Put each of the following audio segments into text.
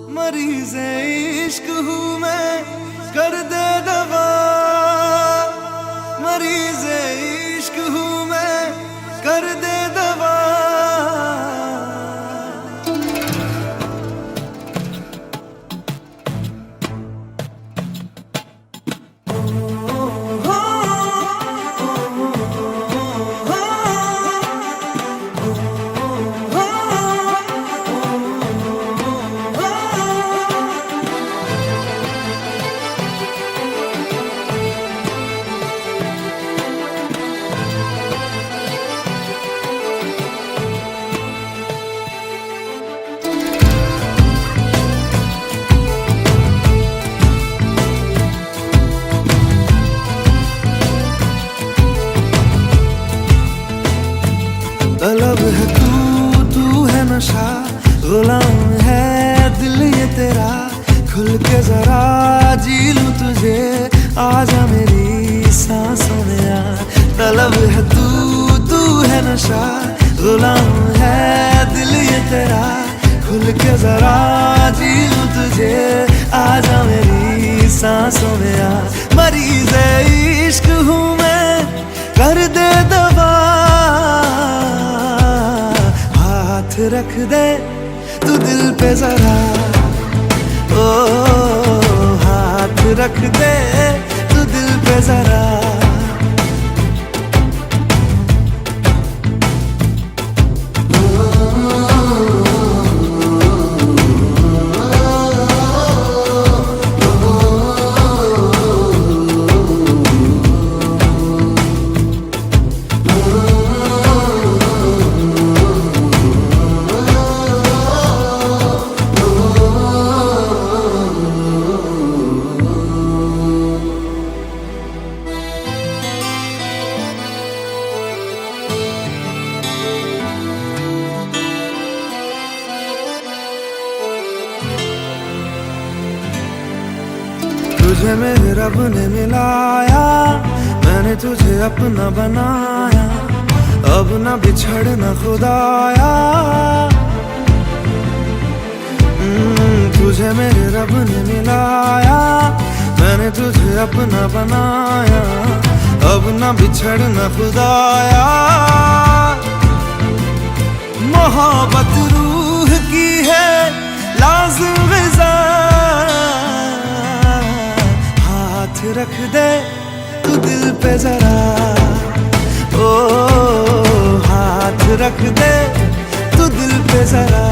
मरीज़े इश्क हूँ मैं, कर दे दवा। मरीज़े इश्क हूँ मैं, कर दे दवा। तलब है तू है नशा, गुलाम है दिल ये तेरा। खुल के जरा जी लूं तुझे, आजा मेरी सांसों में आ। तलब है तू है नशा, गुलाम है दिल ये तेरा। खुल के जरा जी लूं तुझे, आजा मेरी सांसों में आ। मरीज़े इश्क हूँ मैं, कर दे दवा। हाथ रख दे तू दिल पे जरा, ओ हाथ रख दे तू दिल पे जरा। तुझे मेरे रब ने मिलाया, मैंने तुझे अपना बनाया। अब ना बिछड़ना खुदाया, तुझे मेरे रब ने मिलाया। मैंने तुझे अपना बनाया, अब ना बिछड़ना खुदाया। मोहब्बत रूह की है लाज़िम ग़िज़ा। हाथ रख दे तू दिल पे जरा, ओ हाथ रख दे तू दिल पे जरा।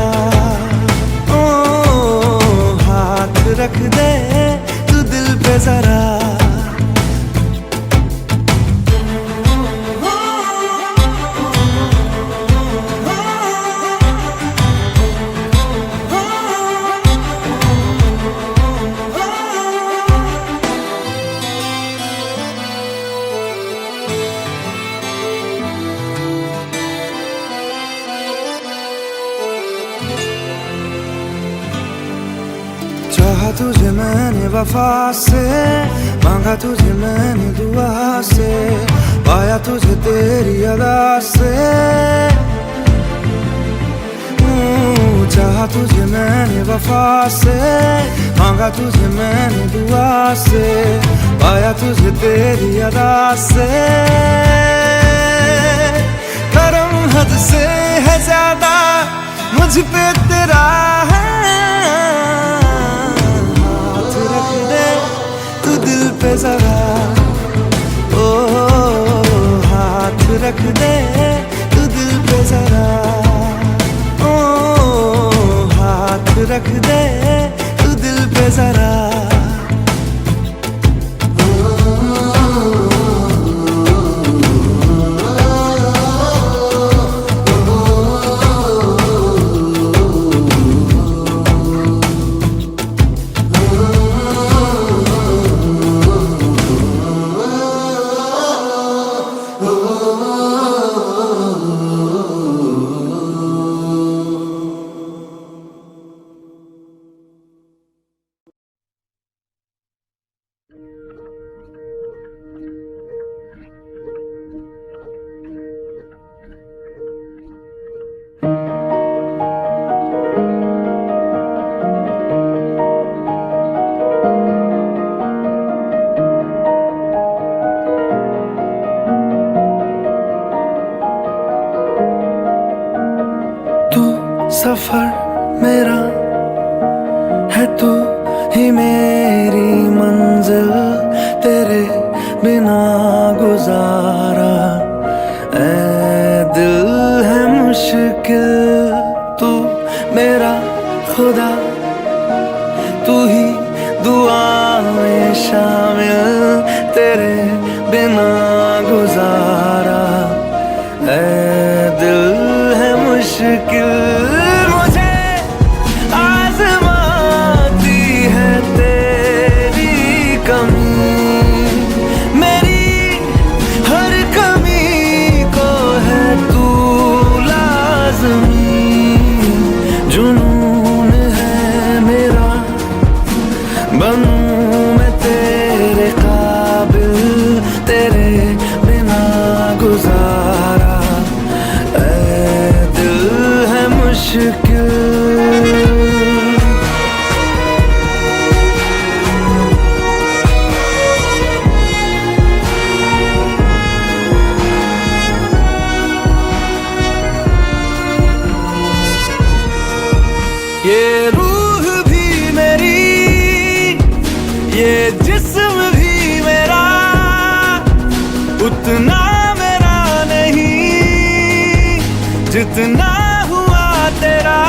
ओ हाथ रख दे तू दिल पे जरा। चाहा तुझे मैंने वफा से, मांगा तुझे मैंने दुआ से। पाया तुझे तेरी अदा से, चाहा तुझे मैंने वफा से। मांगा तुझे मैंने दुआ से, पाया तुझे तेरी अदा से। करम हद से है ज्यादा मुझ पे तेरा है। दिल पे जरा, ओ हाथ रख दे तू दिल पे जरा। ओ हाथ रख दे तू दिल पे जरा। सफर मेरा है तू ही मेरी मंजिल, तेरे बिना गुजारा ऐ दिल है मुश्किल। तू मेरा खुदा, तू ही दुआ में शामिल, तेरे बिना गुजारा ऐ दिल है मुश्किल। मुझे आज़माती है तेरी कमी, मेरी हर कमी को है तू लाज़मी। जुनून है मेरा, बनूं मैं तेरे काबिल, तेरे बिना गुजारा ऐ दिल है मुश्किल। ये रूह भी मेरी, ये जिस्म भी मेरा, उतना मेरा नहीं जितना हुआ तेरा।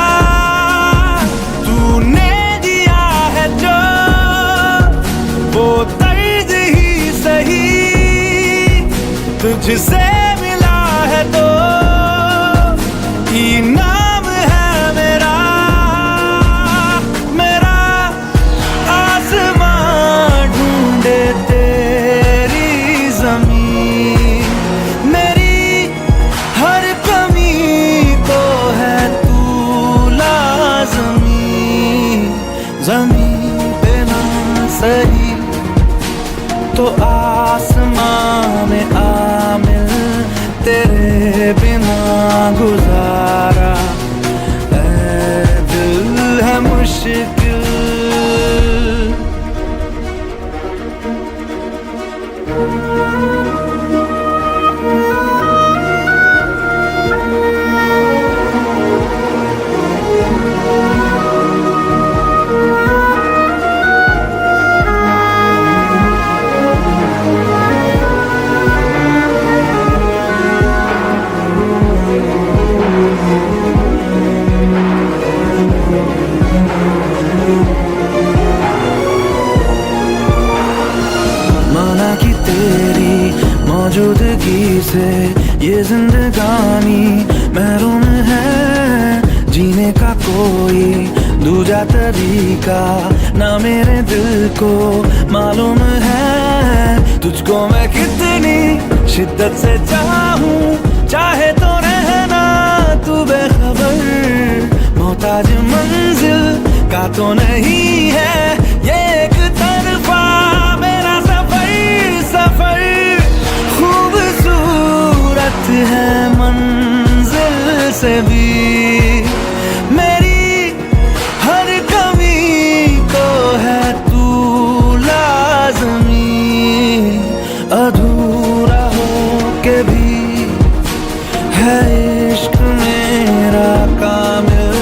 तूने दिया है जो वो तर्ज ही सही, तुझसे मिला है तो इनाम है मेरा। मेरा आसमां ढूंढे तेरी ज़मीन, मेरी हर कमी को है तू लाज़मी। ज़मीन पे ना सही तो आसमां में आमिल, तेरे बिना गुजारा ऐ दिल है मुश्किल। माना कि तेरी मौजूदगी से ये जिंदगानी महरूम है, जीने का कोई दूजा तरीका ना मेरे दिल को मालूम है। तुझको मैं कितनी शिद्दत से चाहूं, चाहे तो रहना तू बेखबर। मोहताज मंजिल का तो नहीं है ये एक तरफा मेरा सफर। खूबसूरत है मंजिल से भी, मेरी हर कमी को है तू लाज़मी। अधूरा हो के भी है इश्क मेरा कामिल,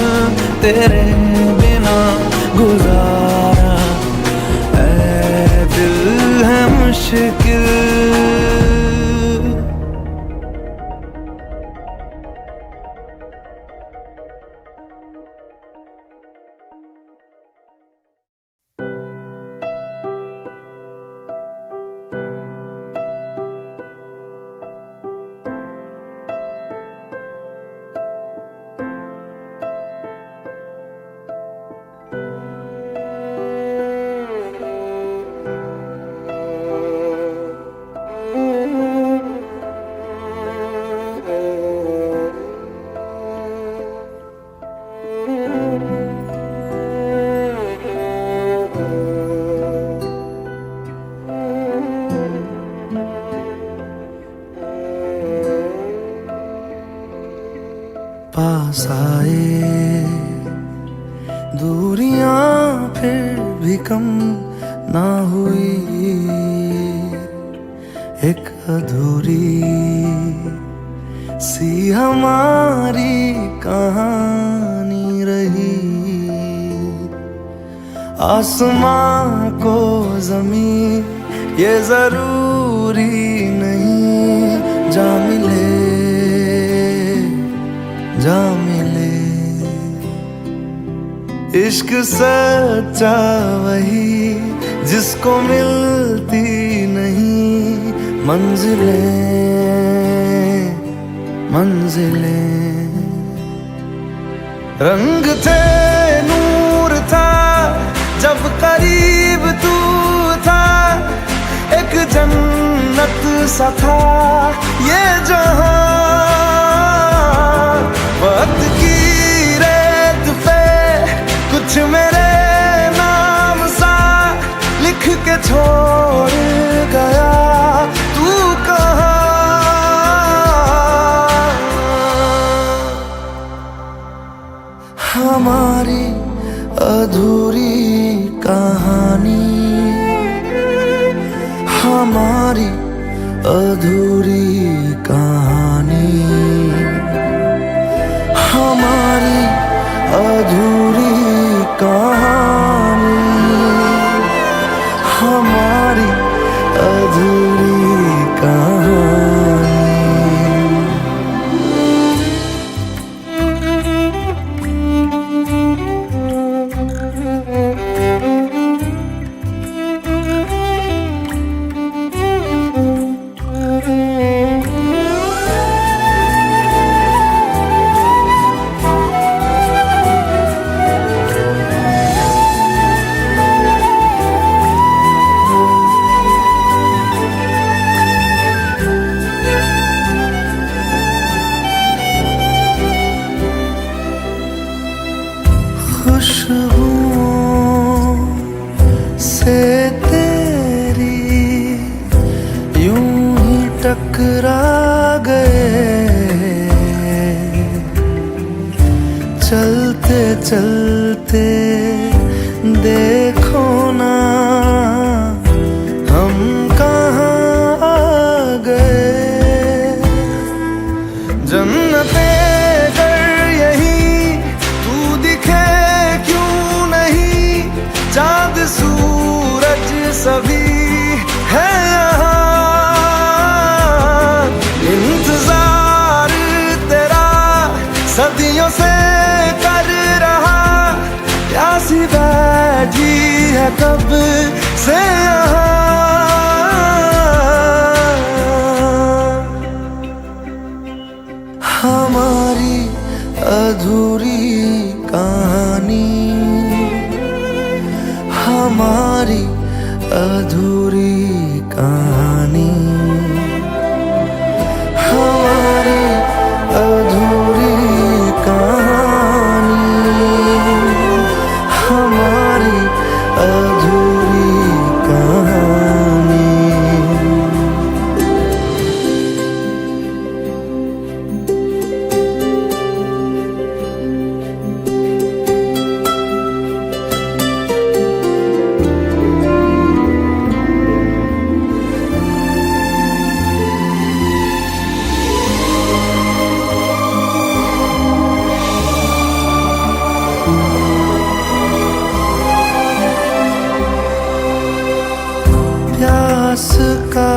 तेरे बिना गुजारा ऐ दिल है मुश्किल। पास आए दूरियां फिर भी कम ना हुई, एक अधूरी सी हमारी कहानी रही। आसमां को जमीन ये जरूरी नहीं, जा मिले जा मिले। इश्क सच्चा वही जिसको मिलती नहीं मंजिलें मंजिलें। रंग थे नूर था जब करीब तू था, एक जन्नत सा था ये जहां। वक्त की रेत पे कुछ मेरे नाम सा लिख के छोड़ गया, तू कहाँ? हमारी अधूरी कहानी, हमारी अधूरी कहानी, हमारी अधूरी कहानी, हमारी अधूरी कहानी। खुशबुओं से तेरी यूं ही टकरा गए, चलते चलते देखो ना हम कहाँ आ गए। जन्नते चाँद सूरज सभी है यहाँ, इंतजार तेरा सदियों से कर रहा, प्यासी बैठी है कब से यहाँ। हमारी अधूरी कहानी, हमारी अधूरी कहानी, हमारी अधूरी कहानी, हमारी अधूरी कहानी। प्यास का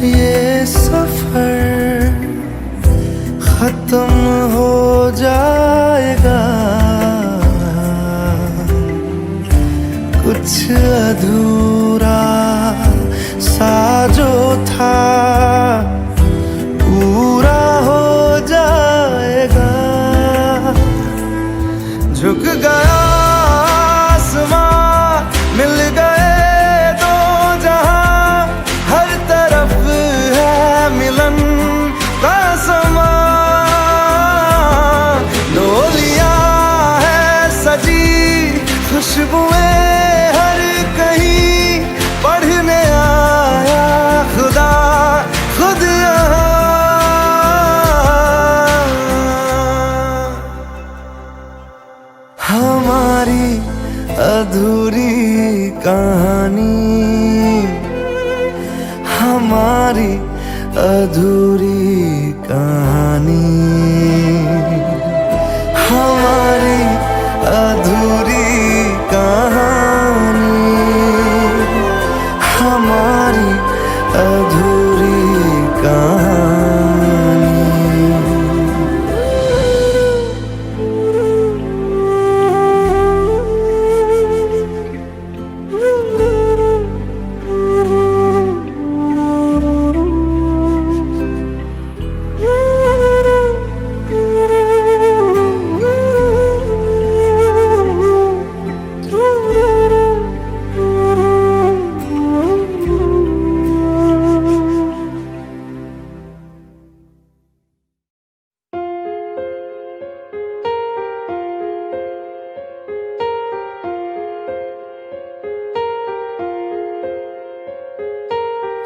ये सफर खत्म हो जाएगा, कुछ अधूरा सा जो था पूरा हो जाएगा। झुक गया आसमां, मिल गए दो जहां, हर तरफ है मिलन का समा। दो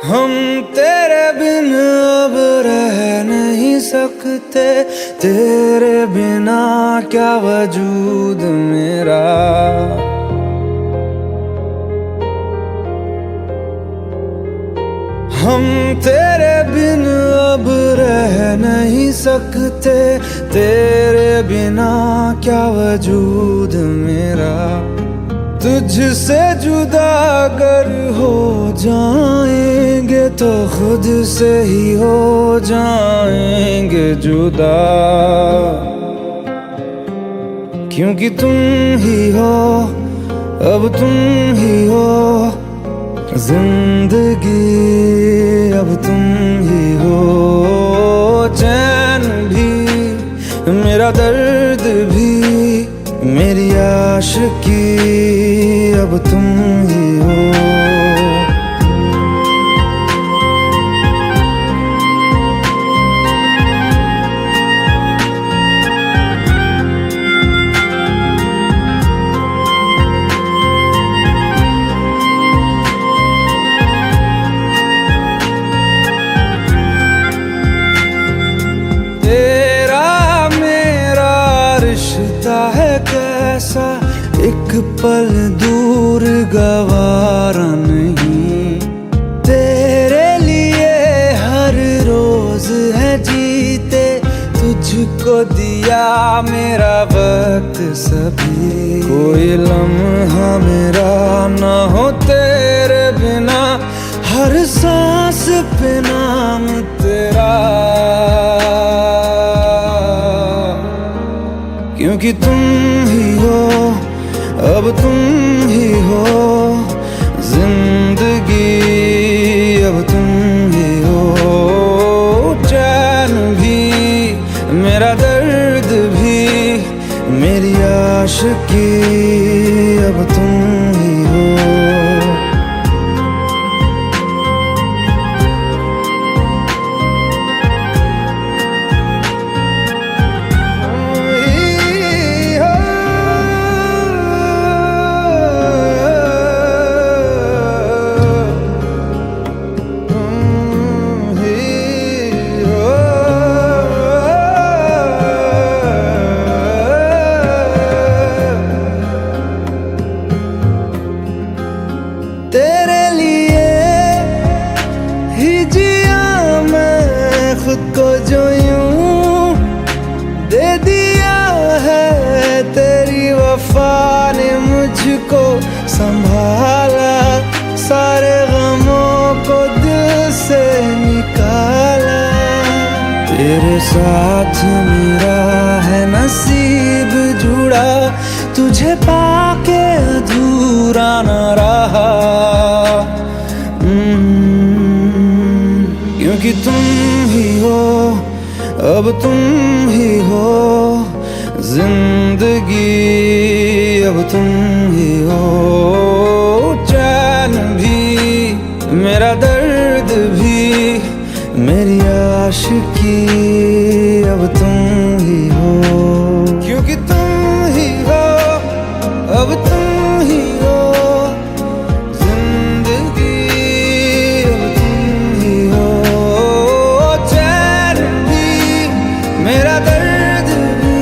हम तेरे बिन अब रह नहीं सकते, तेरे बिना क्या वजूद मेरा। हम तेरे बिन अब रह नहीं सकते, तेरे बिना क्या वजूद मेरा। तुझसे जुदा अगर हो जाएंगे तो खुद से ही हो जाएंगे जुदा, क्योंकि तुम ही हो, अब तुम ही हो जिंदगी, अब तुम ही हो। चैन भी मेरा दर्द भी मेरी आशिकी, अब तुम ही हो। तेरा मेरा रिश्ता है कैसा, एक पल दूर गवारा नहीं। तेरे लिए हर रोज है जीते, तुझको दिया मेरा वक्त सभी। कोई लम्हा मेरा ना हो तेरे बिना, हर सांस पे नाम तेरा, क्योंकि तुम ही हो, अब तुम ही हो जिंदगी, अब तुम ही हो। चैन भी मेरा दर्द भी मेरी आशिकी, अब तुम ही हो। तेरे लिए ही जिया मैं खुद को, जो यूं दे दिया है तेरी वफा ने मुझको संभाला। सारे गमों को दिल से निकाला, तेरे साथ मेरा है नसीब जुड़ा, तुझे पाके अधूरा न रहा। क्योंकि तुम ही हो, अब तुम ही हो जिंदगी, अब तुम ही हो। चैन भी मेरा दर्द भी मेरी आशिकी, अब तुम ही हो, क्योंकि तुम ही हो, अब तुम ही हो जिंदगी, अब तुम ही हो। चैन भी मेरा दर्द भी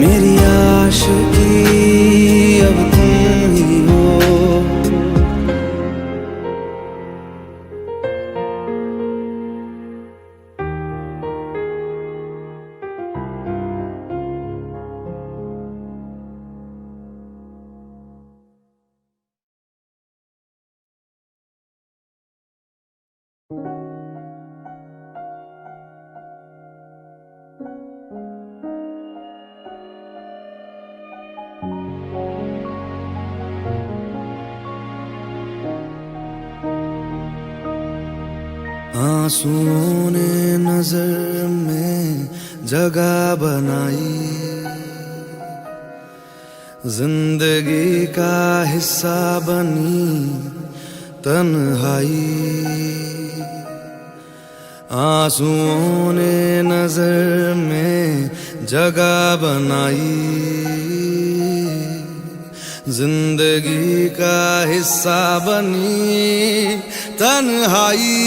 मेरी आशिकी, अब तुम ही हो। आंसुओं ने नजर में जगह बनाई, जिंदगी का हिस्सा बनी तन्हाई। आंसुओं ने नजर में जगह बनाई, जिंदगी का हिस्सा बनी तन्हाई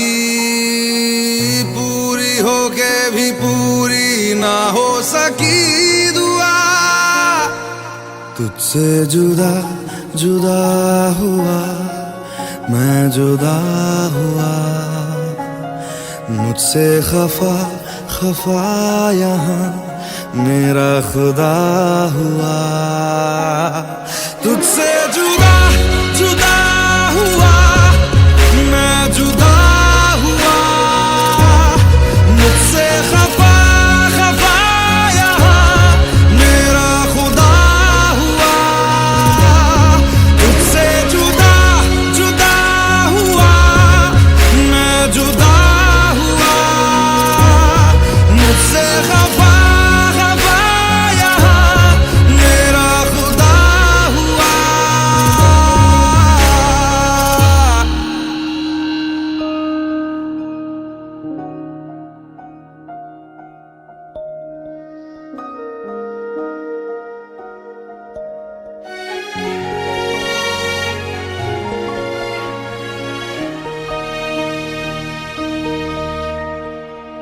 पूरी होके भी पूरी ना हो सकी दुआ, तुझसे जुदा जुदा हुआ मैं जुदा हुआ, मुझसे खफा खफा यहाँ मेरा खुदा हुआ, तुझसे जुदा जुदा हुआ मैं जुदा हुआ, मुझसे खफा खफा यहाँ मेरा खुदा हुआ, तुझसे जुदा जुदा हुआ मैं जुदा हुआ, मुझसे खफा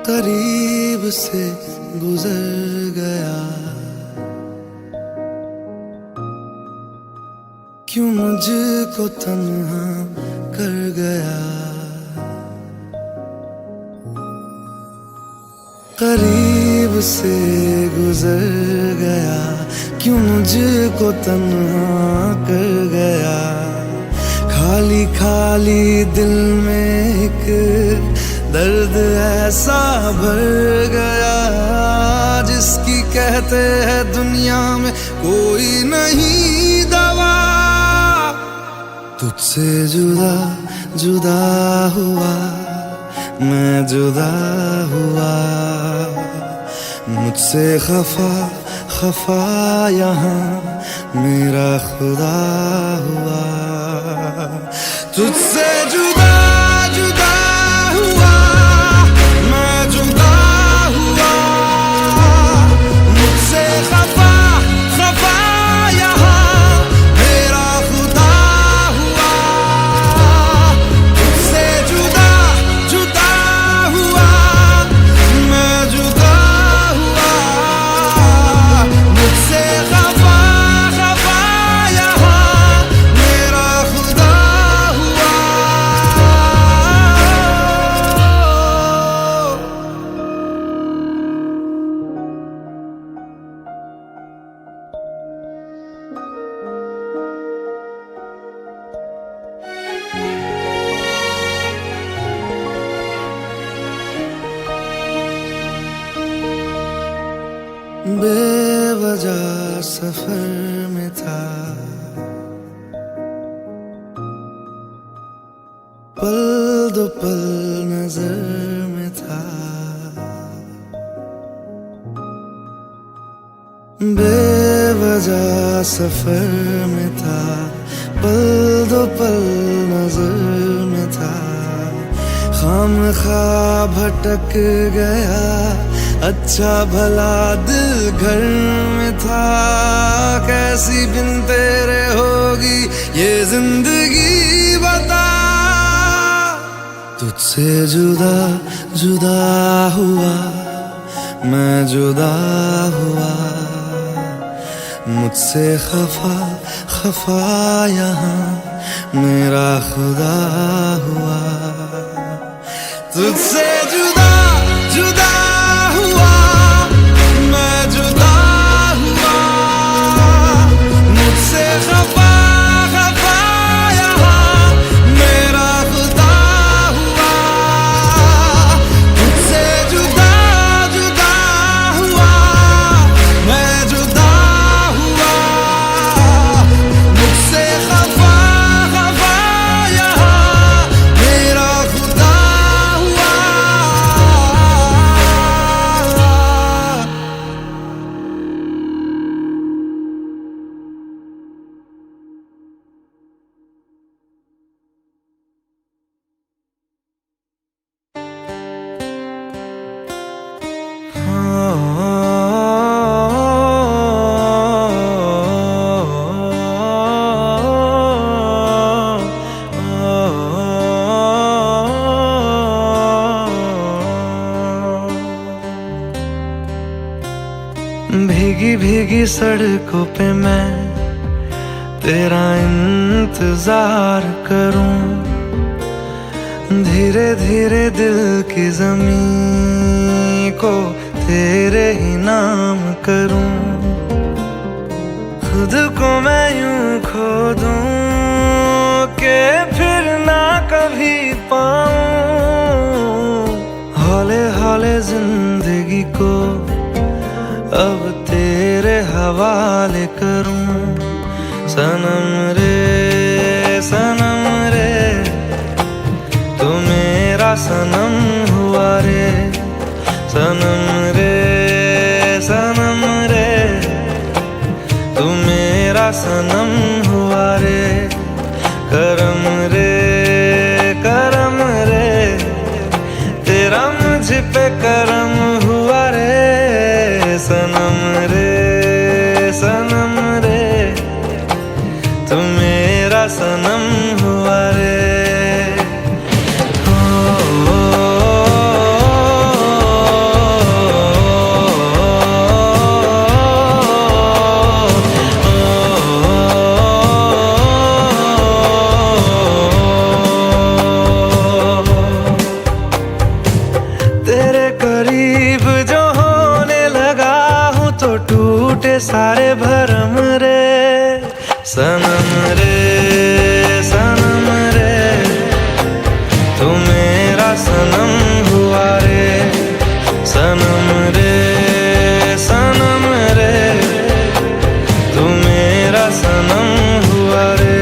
करीब से गुजर गया, क्यों मुझको तन्हा कर गया, करीब से गुजर गया, क्यों मुझको तन्हा कर गया, खाली खाली दिल में एक दर्द ऐसा भर गया, जिसकी कहते हैं दुनिया में कोई नहीं दवा, तुझसे जुदा जुदा हुआ मैं जुदा हुआ, मुझसे खफा खफा यहाँ मेरा खुदा हुआ, तुझसे जुदा जुदा हुआ मैं जुदा हुआ, मुझसे खफा खफा यहाँ मेरा खुदा हुआ, तुझसे जुदा जुदा हुआ मैं जुदा हुआ, मुझसे खफा खफा यहाँ मेरा खुदा हुआ। बेवजह सफर में था, पल दो पल नजर में था, बेवजह सफर में था, पल दो पल नजर में था, खामखा भटक गया, अच्छा भला दिल घर में था, कैसी बिन तेरे होगी ये जिंदगी बता, तुझसे जुदा जुदा हुआ मैं जुदा हुआ, मुझसे खफा खफा यहाँ मेरा खुदा हुआ, तुझसे जुदा जुदा हुआ मैं जुदा हुआ, मुझसे खफा खफा यहाँ मेरा खुदा हुआ, तुझसे जुदा जुदा हुआ मैं जुदा हुआ, मुझसे खफा खफा यहाँ मेरा खुदा हुआ। भीगी भीगी सड़कों पे मैं तेरा इंतजार करूं, धीरे धीरे दिल की ज़मीं को तेरे ही नाम करूं। खुद को मैं यूं खो दूं कि फिर ना कभी पाऊं, हौले हौले जिंदगी को अब तेरे हवाले करूं। सनम रे तू मेरा सनम हुआ रे, सनम रे तू मेरा सनम हुआ रे। करम रे तेरा मुझ पे करम हुआ रे। सनम रे तू मेरा सनम हुआ रे। तेरे करीब जो होने लगा हूँ तो टूटे सारे भरम रे। सनम रे तू मेरा सनम हुआ रे। सनम रे तू मेरा सनम हुआ रे।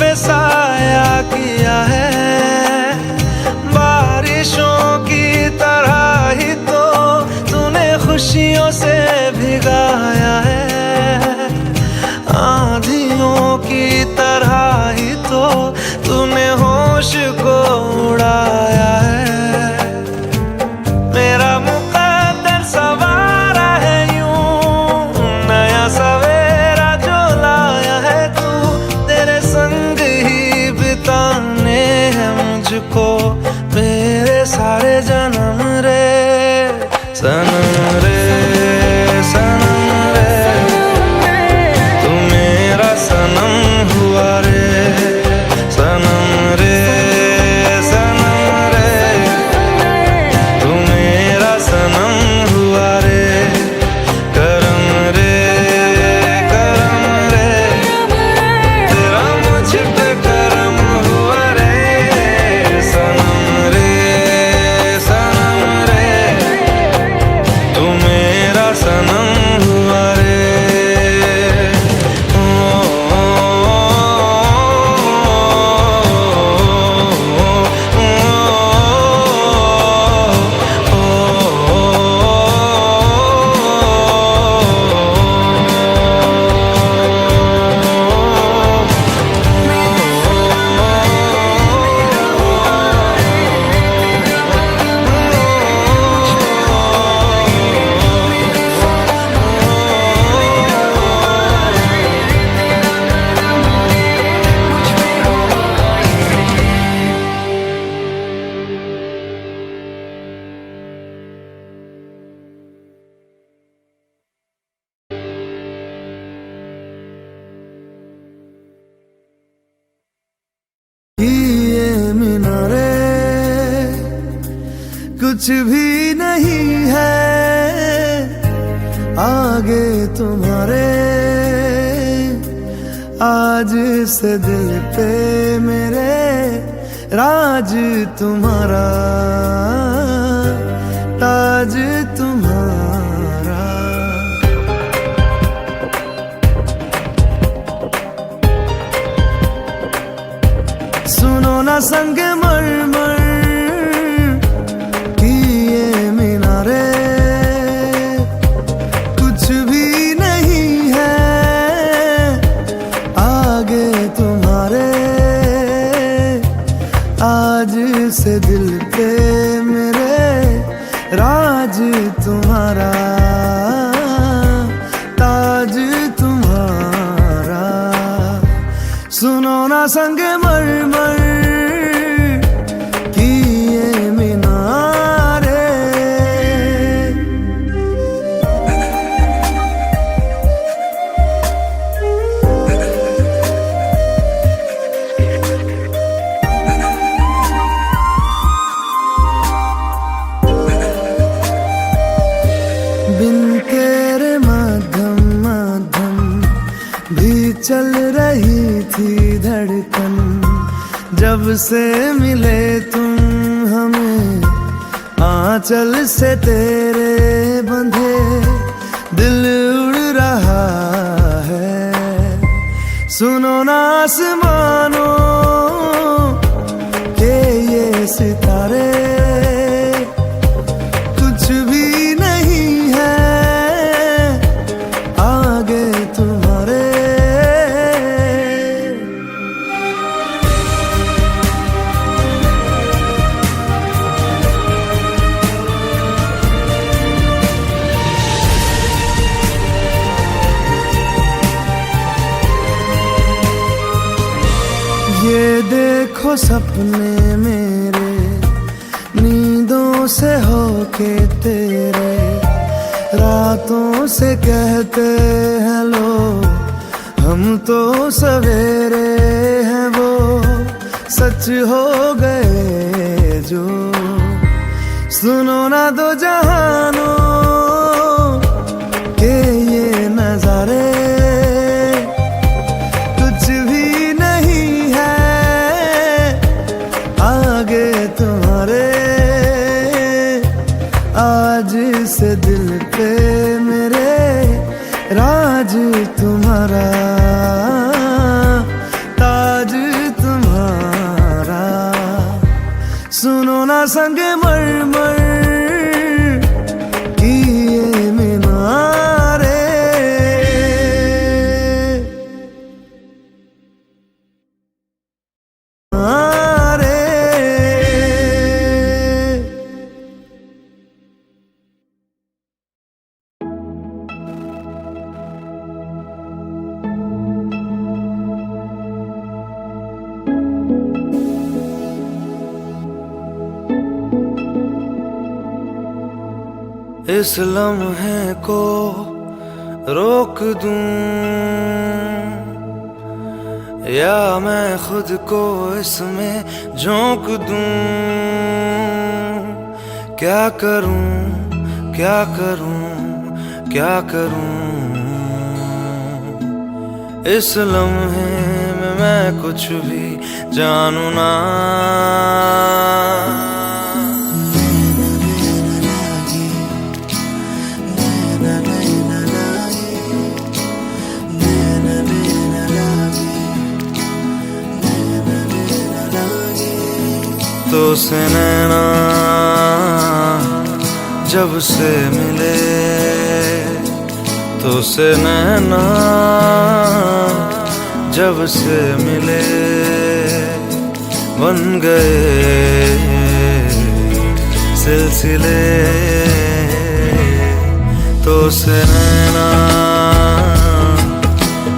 पे साया किया है, बारिशों की तरह ही तो तूने खुशियों से भिगाया है। आंधियों की तरह ही तो तूने होश को उड़ाया है। मेरा मुकद्दर सवारा है यूं, नया सवेरा जो लाया है तू। तेरे संग ही बिताने हैं मुझको मेरे सारे जन्म रे। सनम रे तू मेरा सनम हुआ रे। सनम रे तू मेरा सनम हुआ रे। करम रे तेरा मुझ पे करम हुआ रे। सनम रे तू मेरा सनम हुआ रे। ये मीनारे कुछ भी नहीं है आगे तुम्हारे। आज से दिल पे मेरे राज तुम्हारा, ताज तुम्हारा। सुनो ना संग मरमर की ये मीनारे, कुछ भी नहीं है आगे तुम्हारे। आज से दिल पे मेरे राज तुम्हारा, ताज तुम्हारा। सुनो ना संग मरमर की ये मीनारे। बिन तेरे मध्यम मध्यम भी चल रही थी धड़कन। जब से मिले तुम हमें आंचल से तेरे बंधे, दिल उड़ रहा है। सुनो ना आसमानों के ये सितारे, कुछ भी नहीं है आगे तुम्हारे। ये देखो सपने मेरे नींदों से होके तेरे, रातों से कहते हैं लोग हम तो सवेरे हैं। वो सच हो गए जो, सुनो ना दो जहानों के ये नजारे, कुछ भी नहीं है आगे तुम्हारे। आज से दिल पे मेरे राज तुम्हारा, ताज तुम्हारा। सुनो ना संग मरमर की ये मीनारे। इस लम्हे को रोक दूं या मैं खुद को इसमें झोंक दूं। क्या करूं क्या करूं क्या करूं, इस लम्हे में मैं कुछ भी जानू ना। तो से नैना जब से मिले, तो से नैना जब से मिले, बन गए सिलसिले। तो से नैना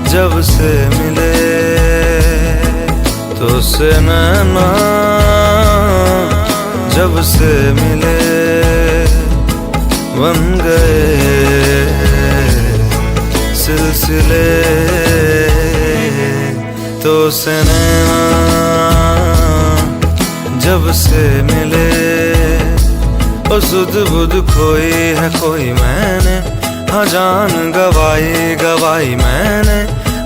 जब से मिले, तो से नैना जब से मिले, बन गए सिलसिले। तो से नैना जब से मिले, ओ सुध बुध खोई है कोई मैंने, हाँ जान गवाई गवाई मैंने,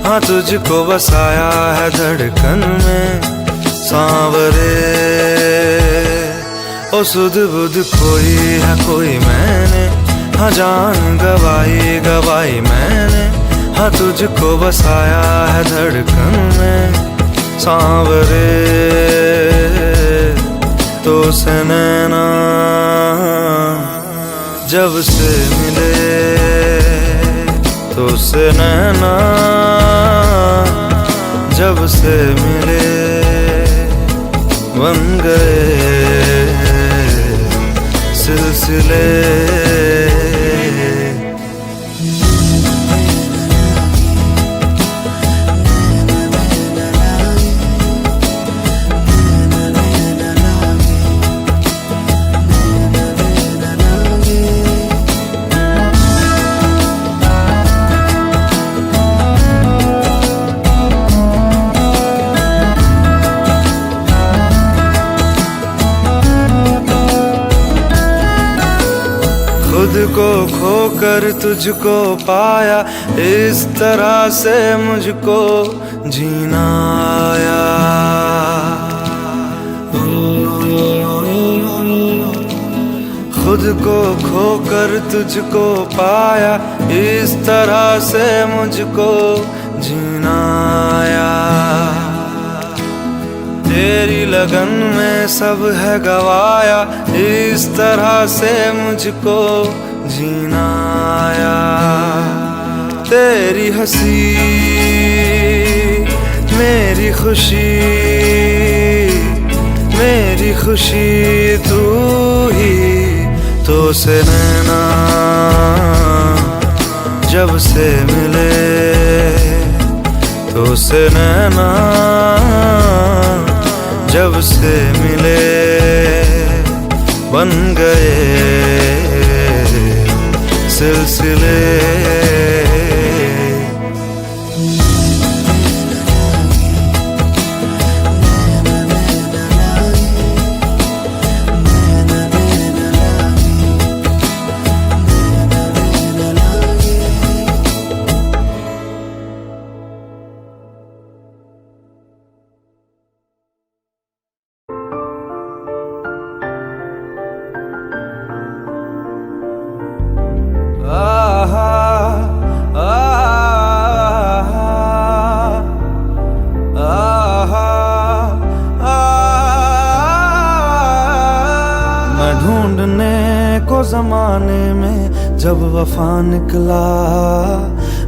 हाँ हाँ तुझको बसाया है धड़कन में सांवरे। ओ सुध बुध खोई है कोई मैंने, हाँ जान गवाई गवाई मैंने। हाँ तुझको बसाया है धड़कन में सांवरे। तो से नैना जब से मिले, तो से नैना जब से मिले, बन गए सिलसिले। खुद को खोकर तुझको पाया, इस तरह से मुझको जीना आया। खुद को खोकर तुझको पाया, इस तरह से मुझको जीना आया। तेरी लगन में सब है गवाया, इस तरह से मुझको जीना आया। तेरी हंसी मेरी खुशी, मेरी खुशी तू ही। तो से नैना जब से मिले, तो से नैना जब से मिले, बन गए सिलसिले। मैं ढूंढने को जमाने में जब वफा निकला,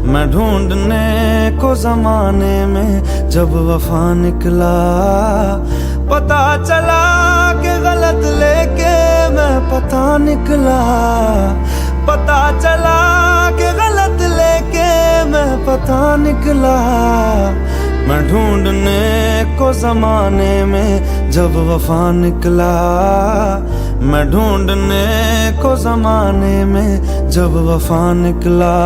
मैं ढूंढने को जमाने में जब वफा निकला। पता चला कि गलत लेके मैं पता निकला, पता चला कि गलत लेके मैं पता निकला। मैं ढूंढने को जमाने में जब वफा निकला, मैं ढूंढने को जमाने में जब वफा निकला।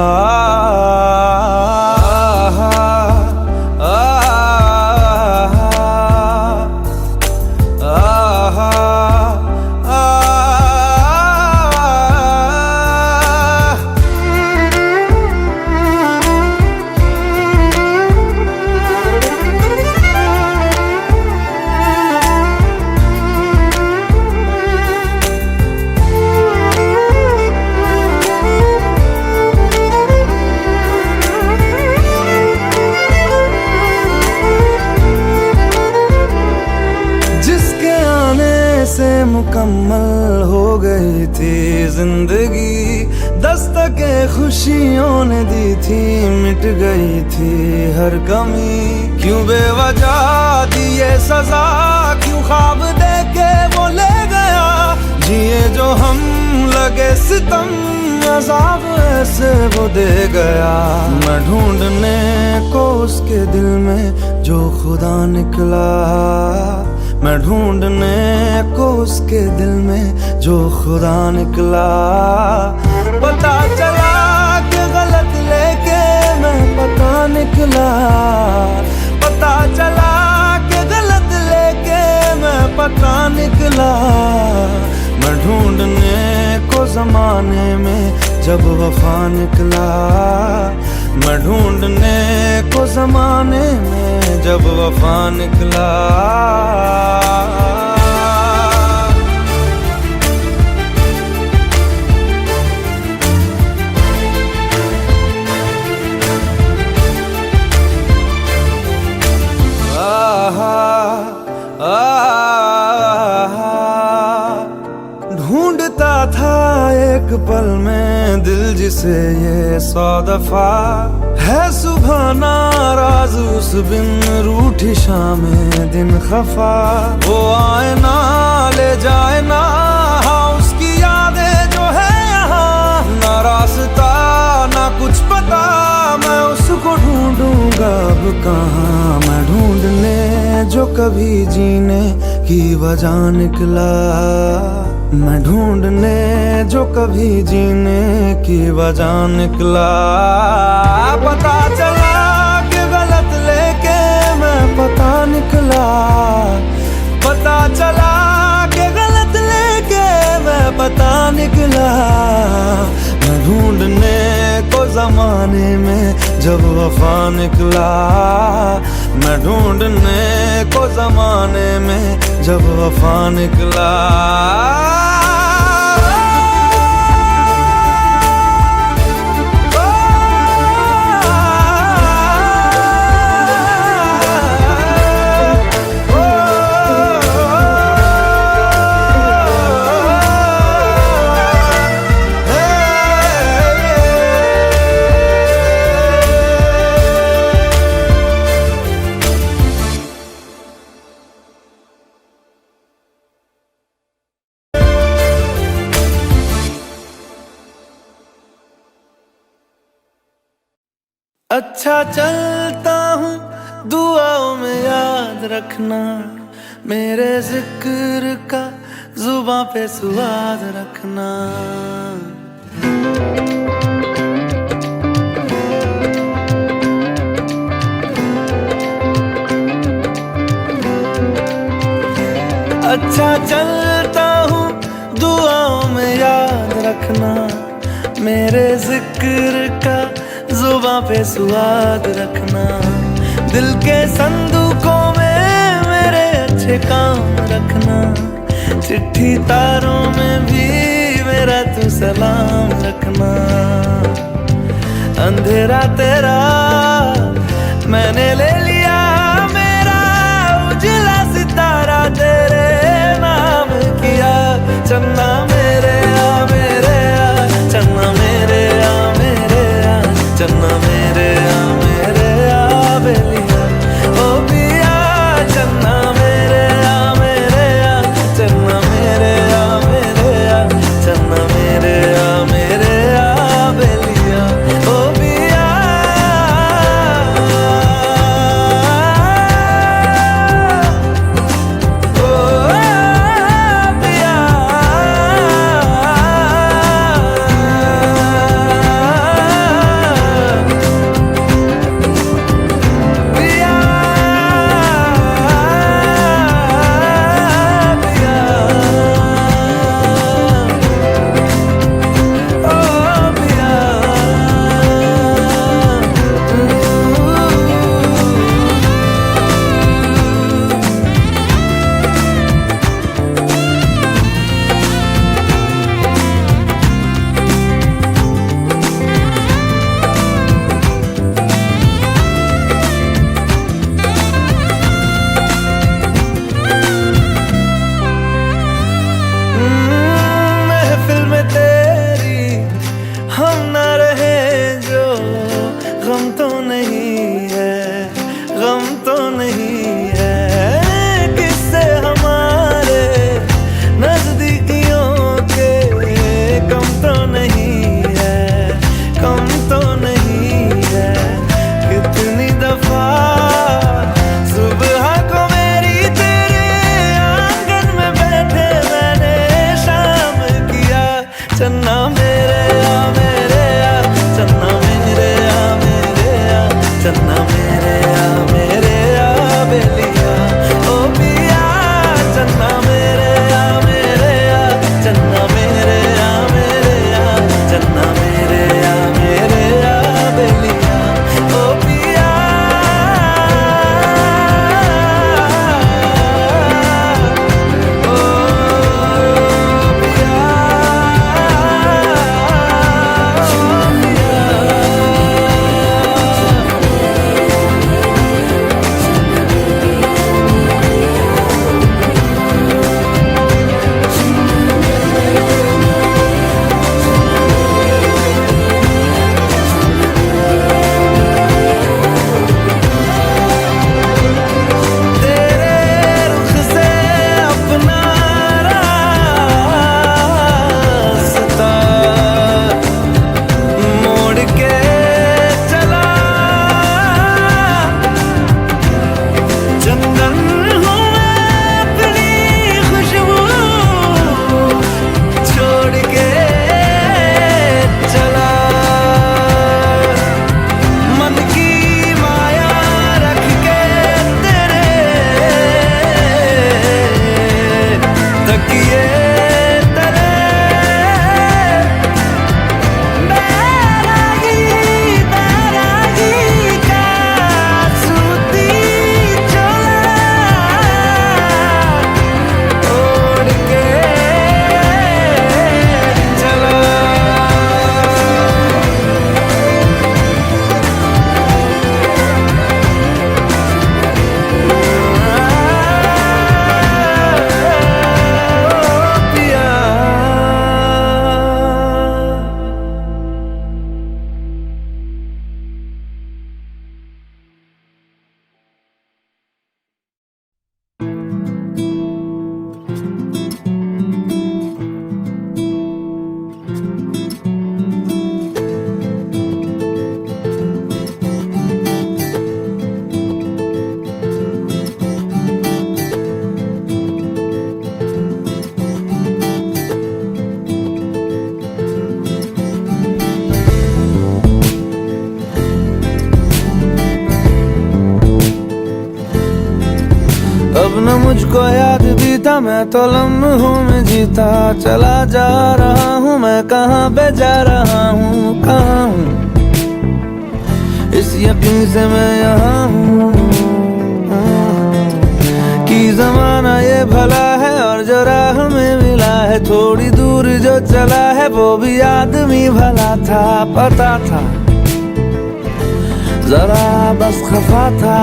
से मुकम्मल हो गई थी जिंदगी, दस्तकें खुशियों ने दी थी, मिट गई थी हर कमी। क्यों बेवजह दी ये सजा, क्यों ख्वाब देके वो ले गया। जिए जो हम लगे सितम, अज़ाब ऐसे वो दे गया। मैं ढूंढने को उसके दिल में जो खुदा निकला, मैं ढूंढने को उसके दिल में जो खुदा निकला। पता चला कि गलत लेके मैं पता निकला, पता चला कि गलत लेके मैं पता निकला। मैं ढूंढने को जमाने में जब वफा निकला, मैं ढूंढने को जमाने में जब वफा निकला। ढूंढता था एक पल में दिल जिसे ये 100 दफा, है सुबह नाराज उस बिन रूठी शामें दिन खफा। वो आए ना ले जाए ना हाँ उसकी यादें जो है यहाँ, ना रास्ता ना कुछ पता, मैं उसको ढूंढूंगा अब कहाँ। मैं ढूंढने जो कभी जीने की वजह निकला, मैं ढूंढने जो कभी जीने की वजह निकला। पता चला कि गलत लेके मैं पता निकला, पता चला कि गलत लेके मैं पता निकला। मैं ढूंढने को जमाने में जब वफा निकला, मैं ढूंढने को जमाने में जब वफा निकला। अच्छा चलता हूँ दुआओं में याद रखना, मेरे जिक्र का जुबां पे स्वाद रखना। अच्छा चलता हूँ दुआओं में याद रखना, मेरे जिक्र का जुबां पे स्वाद रखना। दिल के संदूकों में मेरे अच्छे काम रखना, चिट्ठी तारों में भी मेरा तू सलाम रखना। अंधेरा तेरा मैंने ले लिया, मेरा उजला सितारा तेरे नाम किया। चन्ना मेरे आ मेरे आ, चन्ना मेरे आ मेरे आ, चन्ना मेरे आ मेरे आ बेलिया ओ पिया। चन्ना मेरे आ मेरे आ, चन्ना मेरे आ मेरे आ, चन्ना मेरे आ मेरे आ बेलिया ओ पिया। ओ पिया चन्ना मेरे आ मेरे आ, चन्ना मेरे आ मेरे आ, चन्ना मेरे आ मेरे मुझको याद भी था, मैं तो लम्हों में जीता चला जा रहा हूँ। मैं कहाँ पे जा रहा हूँ, कहाँ हूँ, इस यकीन से मैं यहाँ हूँ कि जमाना ये भला है और जो राह में मिला है, थोड़ी दूर जो चला है वो भी आदमी भला था। पता था जरा बस खफा था,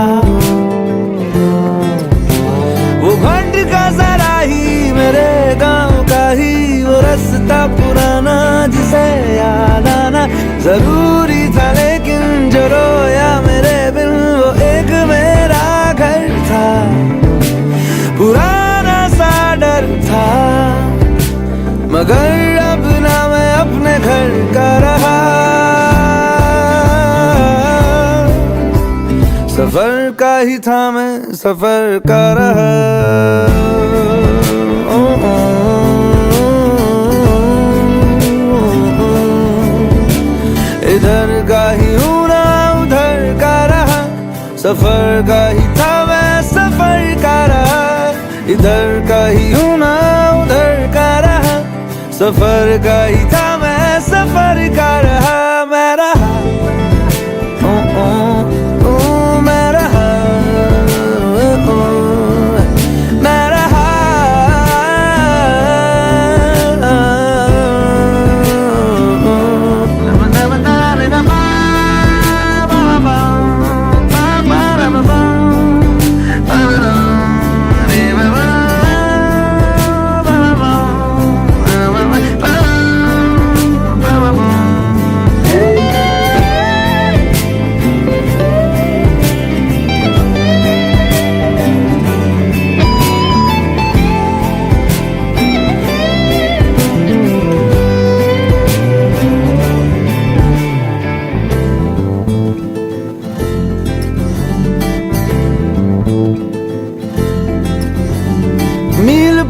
वो घंट का जरा ही मेरे गांव का ही वो रास्ता पुराना जिसे याद आना जरूरी था। लेकिन जो रोया मेरे बिन वो एक मेरा घर था, पुराना सा डर था, मगर अब ना मैं अपने घर का रहा। सफर का ही था मैं सफर का रहा। इधर का ही हूँ ना उधर का रहा, सफर का ही था मैं सफर का रहा। इधर का ही हूँ ना उधर का रहा, सफर का ही था मैं सफर का रहा। मैं रहा मैं रहा मैं रहा।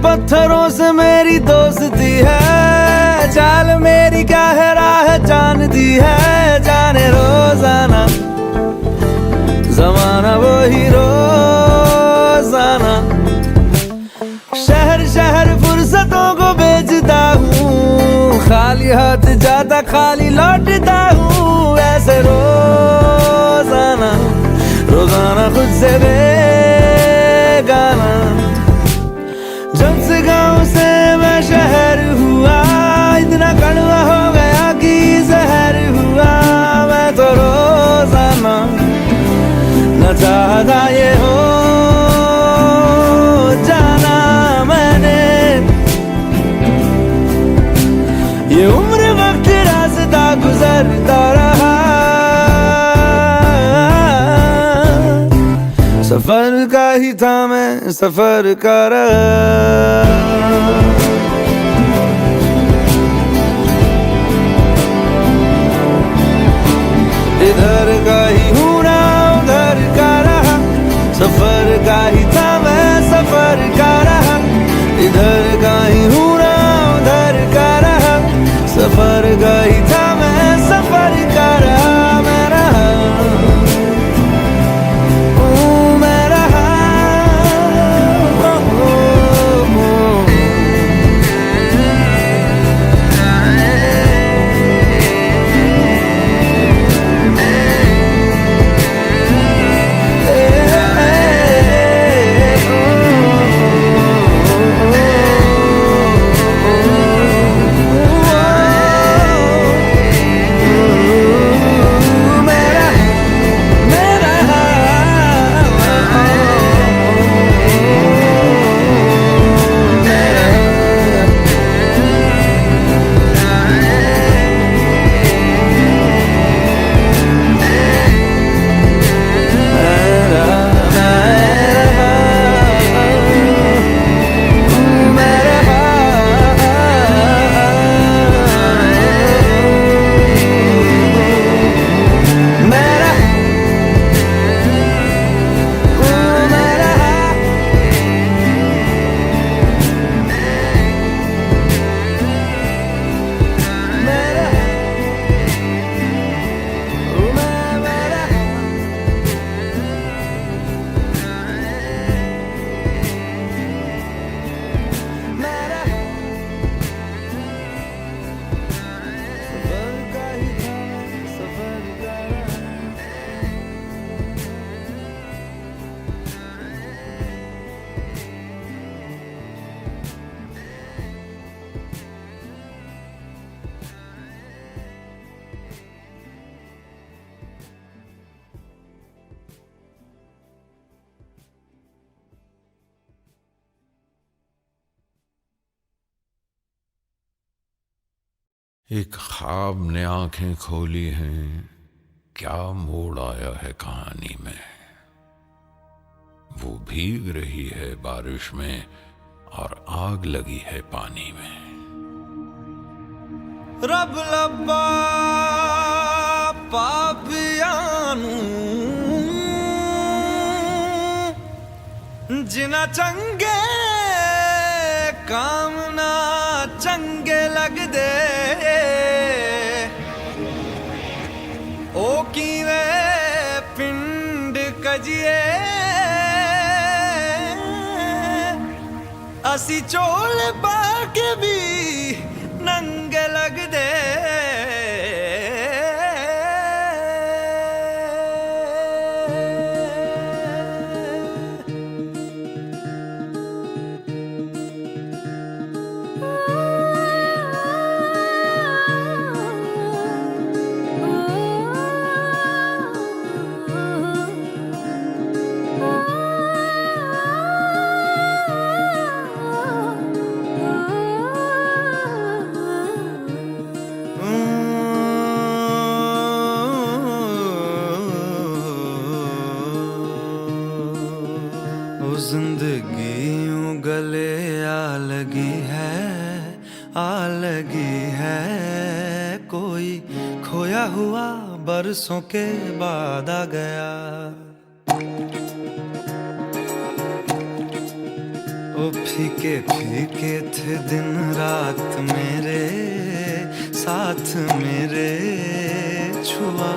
पत्थरों से मेरी दोस्ती है, चाल मेरी क्या है राह जानती है। जाने रोजाना जमाना वही रोजाना, शहर शहर फुर्सतों को बेचता हूँ, खाली हाथ जाता खाली लौटता हूँ। ऐसे रोजाना रोजाना खुद से बेगाना, जब से गाँव से मैं शहर हुआ इतना कड़वा हो गया कि जहर हुआ। मैं तो रोजाना न चाहता ये हो जाना मैंने, ये उम्र वक्त रास्ता गुजरता रहा। सफर का ही था मैं सफर का रहा। इधर का ही हूँ ना उधर का रहा, सफर का ही था मैं सफर का रहा। इधर का ही हूँ ना उधर का रहा, सफर का ही था मैं सफर का रहा। मैं रहा मैं रहा एक ख्वाब ने आंखें खोली हैं, क्या मोड़ आया है कहानी में। वो भीग रही है बारिश में और आग लगी है पानी में। रब लब्बा पापियां नूं जिन्हां चंगे काम ना चंगे लगदे ओ किवें पिंड कजिए असी चोल बाके भी नंगे लगदे। जिंदगी यूं गले आ लगी है कोई खोया हुआ बरसों के बाद आ गया। ओ फीके फीके थे दिन रात मेरे साथ मेरे छुआ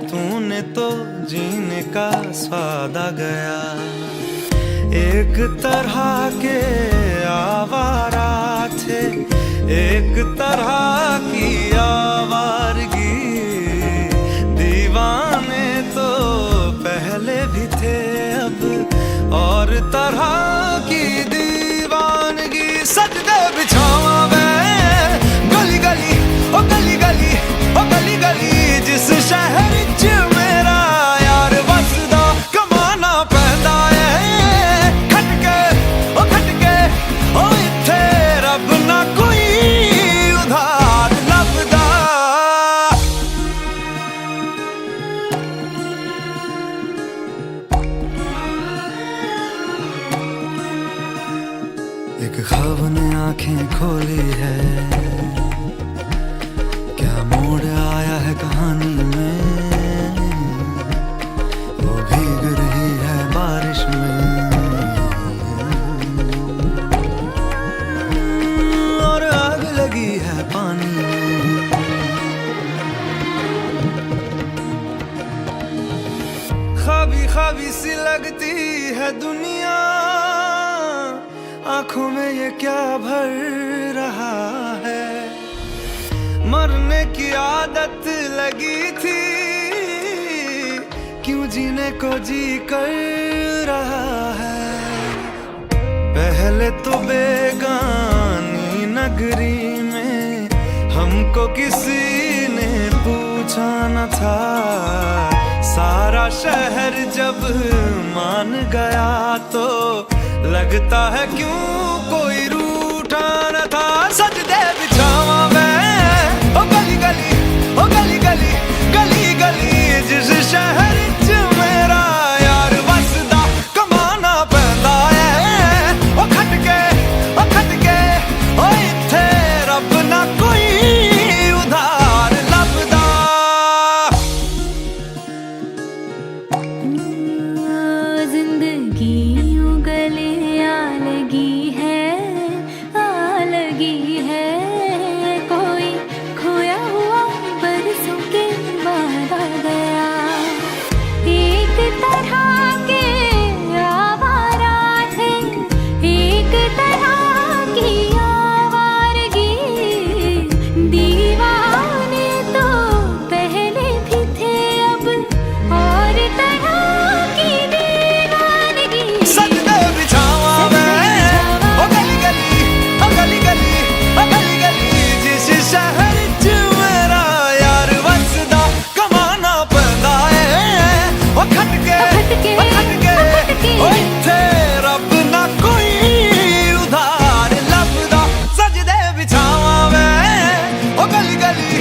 तूने तो जीने का स्वाद आ गया। एक तरह के आवारा थे एक तरह की आवारगी दीवाने तो पहले भी थे अब और तरह की दीवानगी। सजदे बिछावा मैं गली गली ओ गली गली ओ गली गली जिस शहर च मेरा यार वसदा कमाना पैंदा है ओ इत्थे रब ना कोई उधार लभदा। एक ख्वाब ने आंखें खोली है, क्या मोड़ आया है कहानी में। वो भीग रही है बारिश में लगी है पानी में। ख्वाबी ख्वाबी सी लगती है दुनिया आंखों में ये क्या भर रहा है। मरने की आदत लगी थी क्यों जीने को जी कर रहा है। पहले तो बेगानी नगरी में हमको किसी ने पूछा न था। सारा शहर जब मान गया तो लगता है क्यों कोई रूठा न था। सजदे बिछावा मैं ओ गली गली ओ गली गली गली गली जिस शहर च मेरा यार वसदा कमाना पैंदा है। ओ खटके ओ इत्थे रब ना कोई उधार लभदा। जिंदगी यूं गले आ लगी है कोई खोया हुआ बरसों के बाद आ गया। एक तरह के आवारा थे एक तरह की आवारगी दीवाने तो पहले भी थे अब और तरह की दीवानगी। सजदे बिछावा मैं ओ गली गली ओ गली गली ओ गली गली जिस शहर च मेरा यार वसदा कमाना पैंदा है। ओ खटके ओ इत्थे रब ना कोई उधार लभदा। सजदे बिछावा मैं ओ गली गली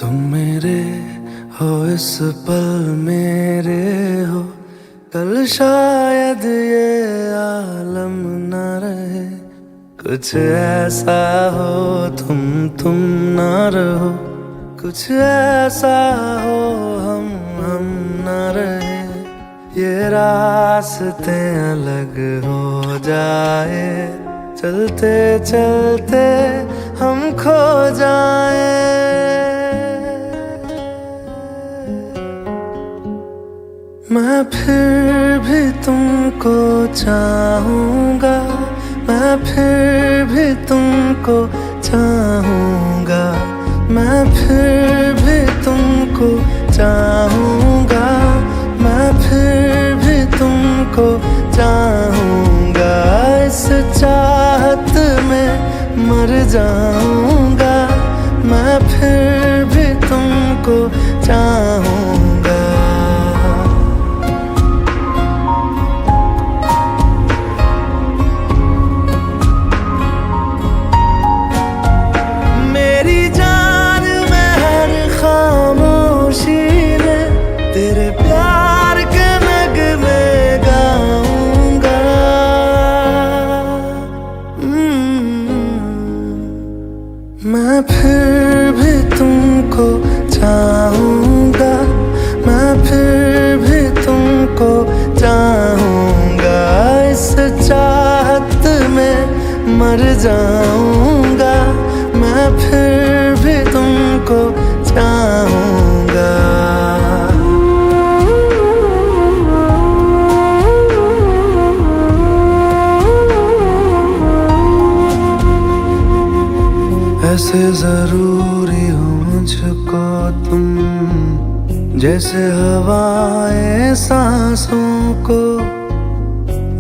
तुम मेरे हो इस पल मेरे हो, कल शायद ये आलम न रहे। कुछ ऐसा हो तुम ना रहो, कुछ ऐसा हो हम न रहे। ये रास्ते अलग हो जाए, चलते चलते हम खो जाए। मैं फिर भी तुमको चाहूँगा, मैं फिर भी तुमको चाहूँगा, मैं फिर भी तुमको चाहूँगा, मैं फिर भी तुमको चाहूँगा। इस चाहत में मर जाऊँगा, मैं फिर भी तुमको चाहूँगा। तेरे प्यार के नगमे गाऊंगा। मैं फिर भी तुमको चाहूँगा, मैं फिर भी तुमको चाहूँगा। इस चाहत में मर जाऊँगा, मैं फिर भी तुमको चाहूँगा। ऐसे जरूरी हो मुझको तुम, जैसे हवाएं सांसों को।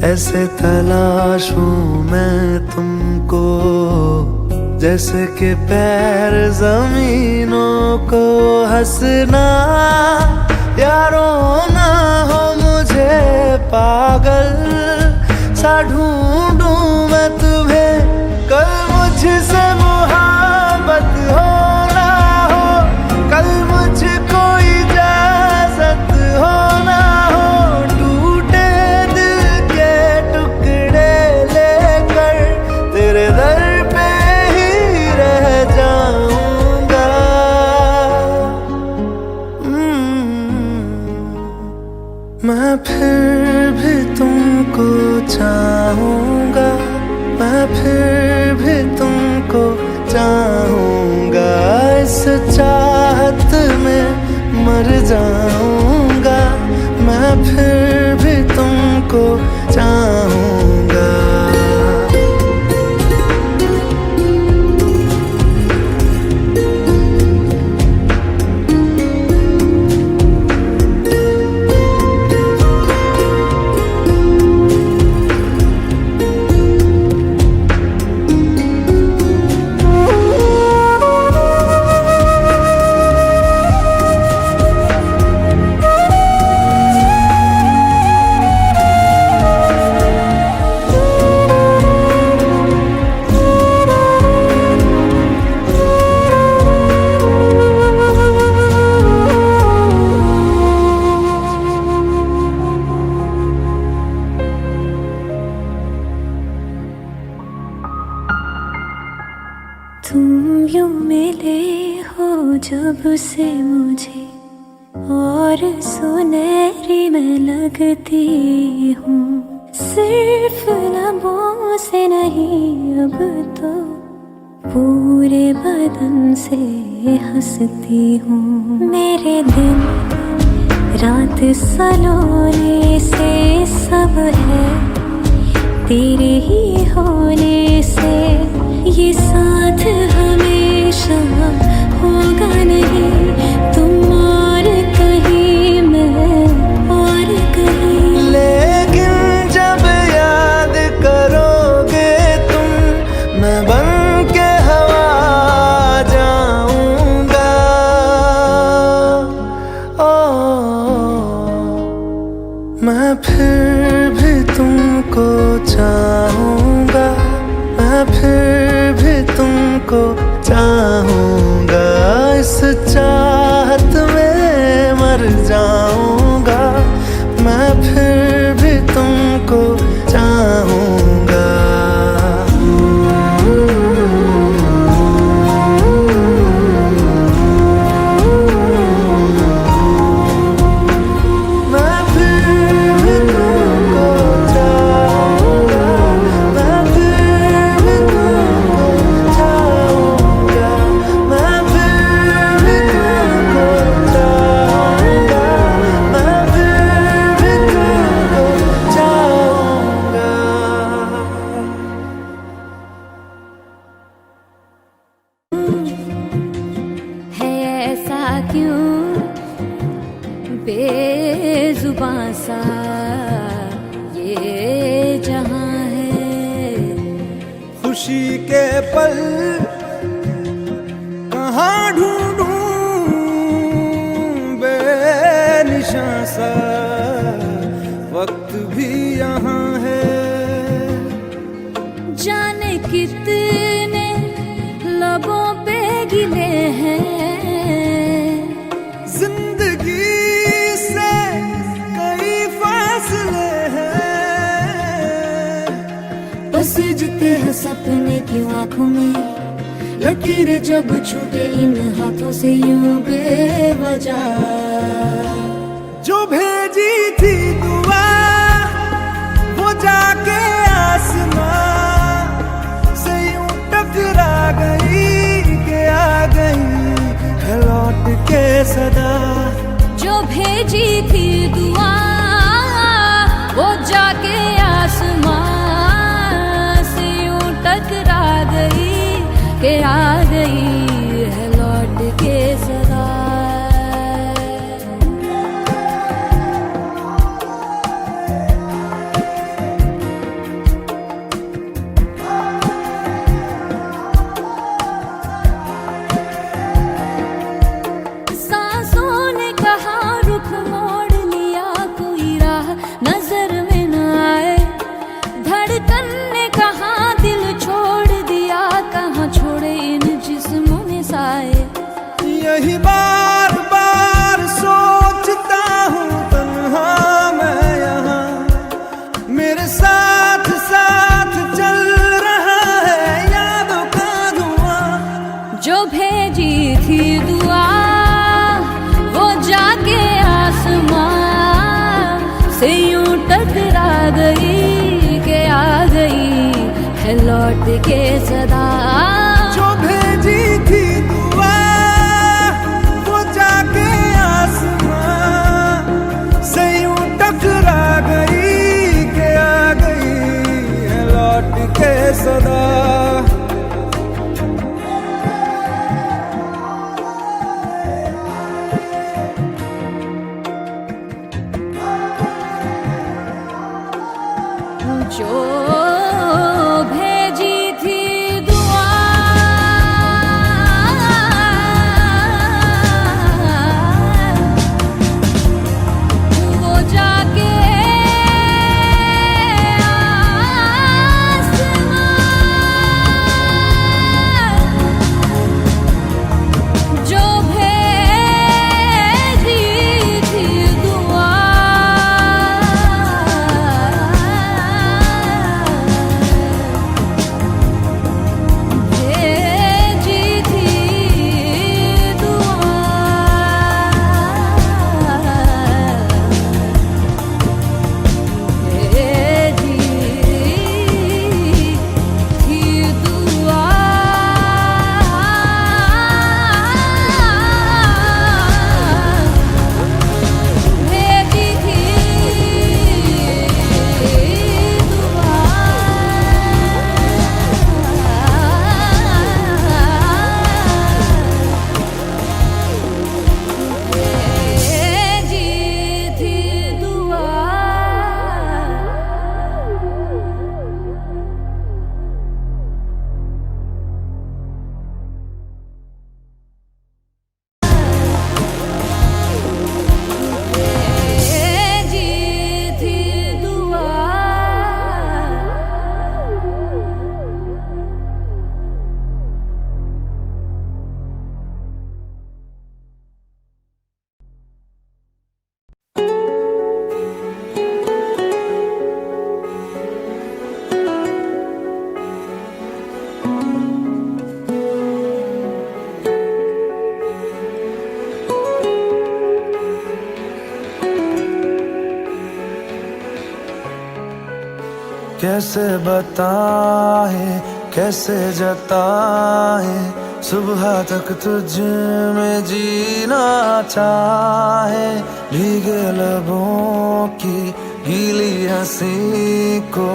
ऐसे तलाशूं मैं तुमको, जैसे कि पैर जमीनों को। हंसना या रोना हो मुझे पागल सा ढूंढूं मैं तुम्हें। कल मुझसे मोहब्बत हो ना हो, कल मुझको इजाजत हो ना हो। टूटे दिल के टुकड़े लेकर तेरे दर पे ही रह जाऊंगा। मैं फिर भी तुमको चाहूँगा, मैं फिर भी तुमको चाहूँगा। इस चाहत में मर जाऊँगा, मैं फिर भी तुमको चाहूँगा। तुम यूं मिले हो जब से मुझे, और सुनहरी मैं लगती हूँ। सिर्फ लबों से नहीं अब तो पूरे बदन से हंसती हूँ। मेरे दिन रात सलोने से सब है तेरे ही होने से। ये साथ हमेशा होगा नहीं, तुम और कहीं मैं और कहीं। लेकिन जब याद करोगे तुम, मैं बन के हवा जाऊंगा। मैं फिर भी तुमको चाहूँगा, मैं फिर भी तुमको चाहूँगा। इस क्यों बेजुबां सा ये जहां है। खुशी के पल कहाँ ढूंढूं बेनिशां सा वक्त भी यहाँ है। जाने कितने लबों पे गिले हैं, जिंदगी से कई फासले हैं। पसीजते हैं सपने की आंखों में, लकीरें जब छूटे इन हाथों से यूं बेवजह। जो भेजी थी दुआ वो जाके आसमां से यूं टकरा गई कि आ गई है लौट के सदा। जो भेजी थी दुआ वो जाके आसमां से यूं टकरा गई कि आ गई है लौट के सदा। सांसों ने कहा रुख मोड़ लिया, कोई राह नजर में न आए। धड़कन ने कहा दिल छोड़ दिया, कहाँ छोड़े इन जिस्मों ने साए। यही बार बार सोचता हूँ तन्हा मैं यहाँ, मेरे साथ साथ चल रहा है यादों का धुआं। जो भेजी थी दुआ वो जाके आसमां से यूं टकरा गई कि आ गई है लौट के सदा। जो भेजी थी दुआ वो जाके आसमां से यूं टकरा गई कि आ गई है लौट के सदा। जो भेजी थी दुआ वो जाके आसमां, जो भेजी थी दुआ कैसे बताए कैसे जताए सुबह तक तुझ में जीना चाहे। भीगे लबों की गीली हंसी को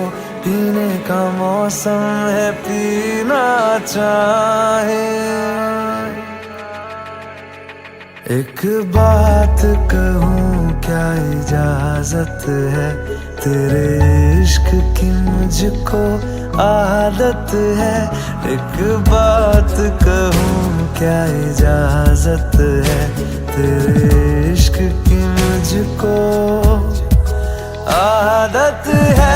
पीने का मौसम है पीना चाहे। एक बात कहूँ क्या इजाजत है, तेरे इश्क की मुझको आदत है। एक बात कहूँ क्या इजाजत है, तेरे इश्क की मुझको आदत है।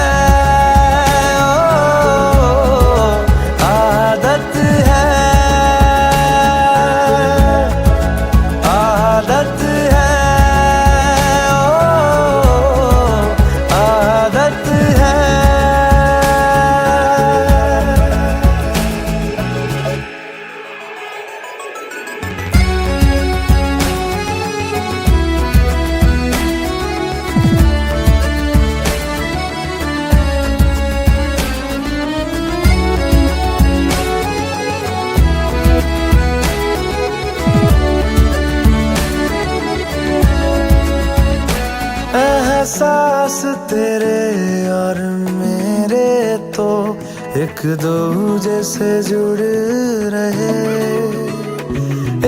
एहसास तेरे और मेरे तो एक दूजे से जुड़ रहे।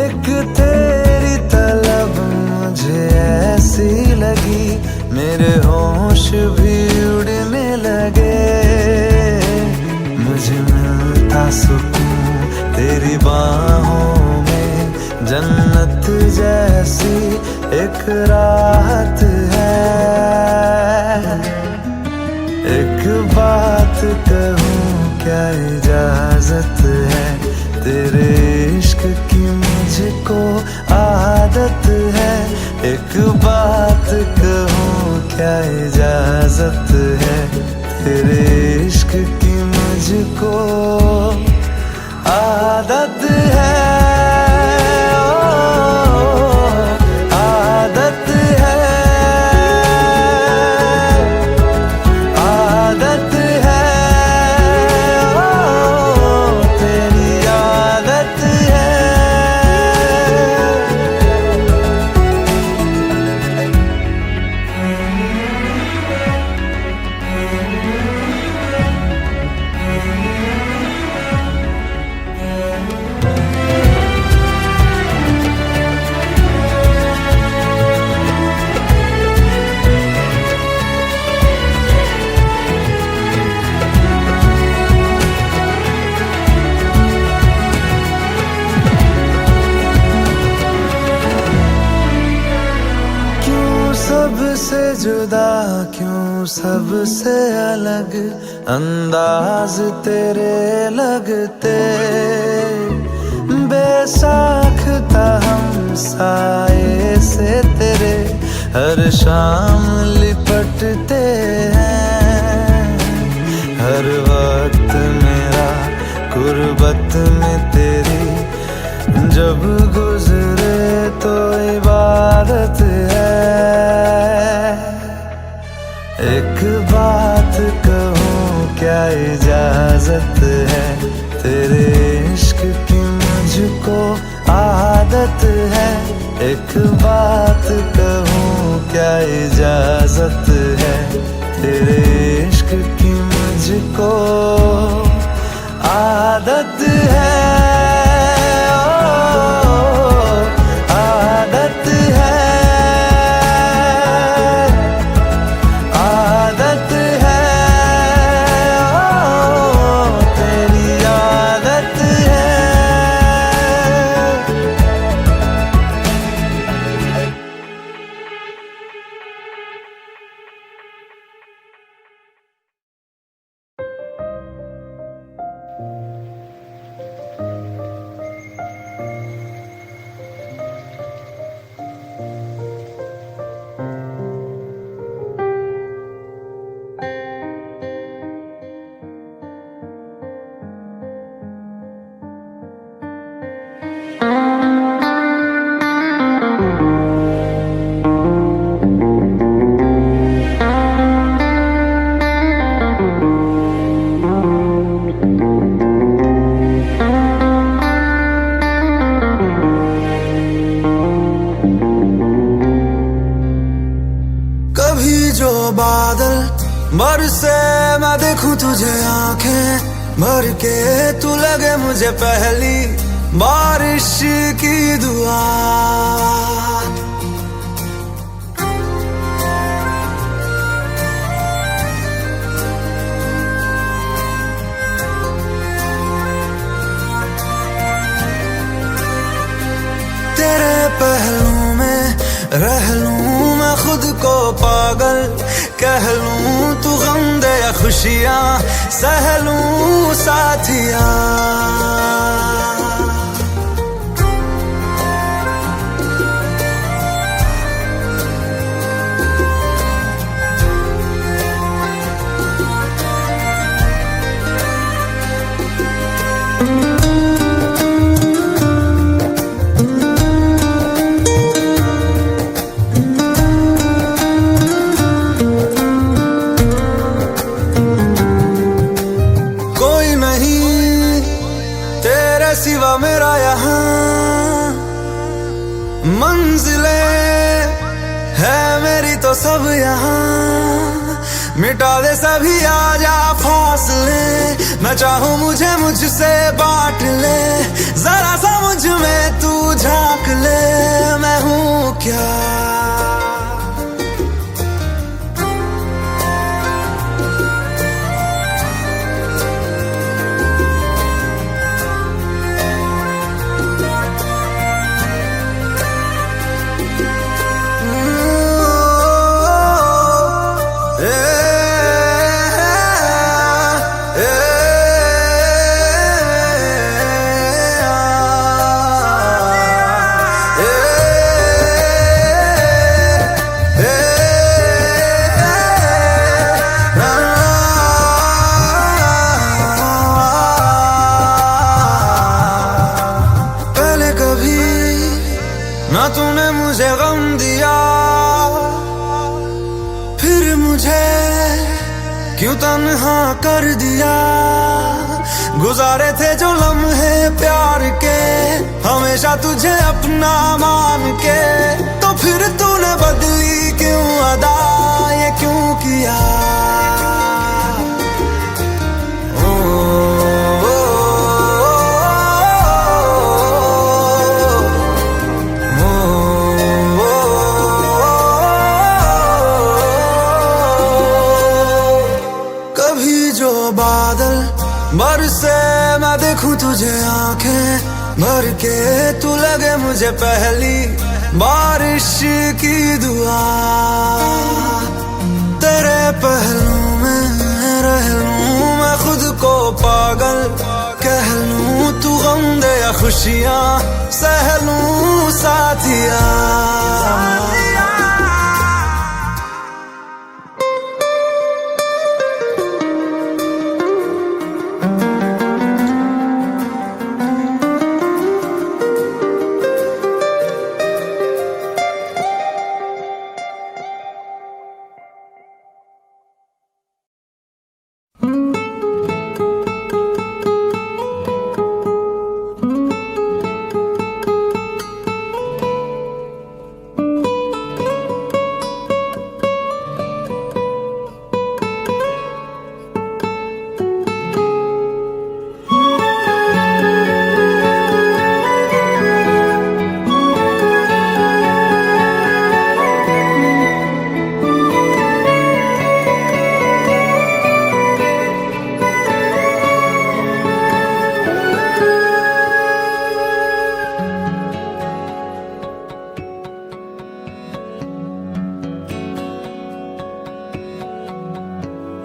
एक तेरी तलब मुझे ऐसी लगी, मेरे होश भी उड़ने लगे। मुझे मिलता सुकून तेरी बाहों में, जन्नत जैसी एक राहत है। एक बात कहूँ क्या इजाजत है, तेरे इश्क की मुझको आदत है। एक बात कहूँ क्या इजाजत है, तेरे इश्क की मुझको आदत है। सबसे जुदा क्यों सबसे अलग अंदाज तेरे लगते। बेसाख्ता हम साए से तेरे हर शाम लिपटते हैं। हर वक्त मेरा गुर्बत में तेरी जब गुजरे तो इबादत है। एक बात कहूँ क्या इजाजत है, तेरे इश्क की मुझको आदत है। एक बात कहूँ क्या इजाजत है, तेरे इश्क की मुझको आदत है। बादल बरसे मैं देखूं तुझे आंखें भर के, तू लगे मुझे पहली बारिश की दुआ। पागल कह लूं, तू गम दे या खुशियां सह लूं साथिया। कोई नहीं तेरे सिवा मेरा यहाँ, मंजिलें है मेरी तो सब यहाँ। मिटा दे सभी आजा फासले, मैं चाहूं मुझे मुझसे बांट ले। जरा सा मुझ में तू झांक ले, मैं हूं क्या। ना तूने मुझे गम दिया, फिर मुझे क्यों तन्हा कर दिया। गुजारे थे जो लम्हे प्यार के, हमेशा तुझे अपना मान के, तो फिर तूने बदली क्यों अदा, ये क्यों किया। बादल बरसे मैं देखूं तुझे आंखें भर के, तू लगे मुझे पहली बारिश की दुआ। तेरे पहलू में रह लूं, मैं खुद को पागल कह लूं, तू गम दे या खुशियां सह लूं साथिया।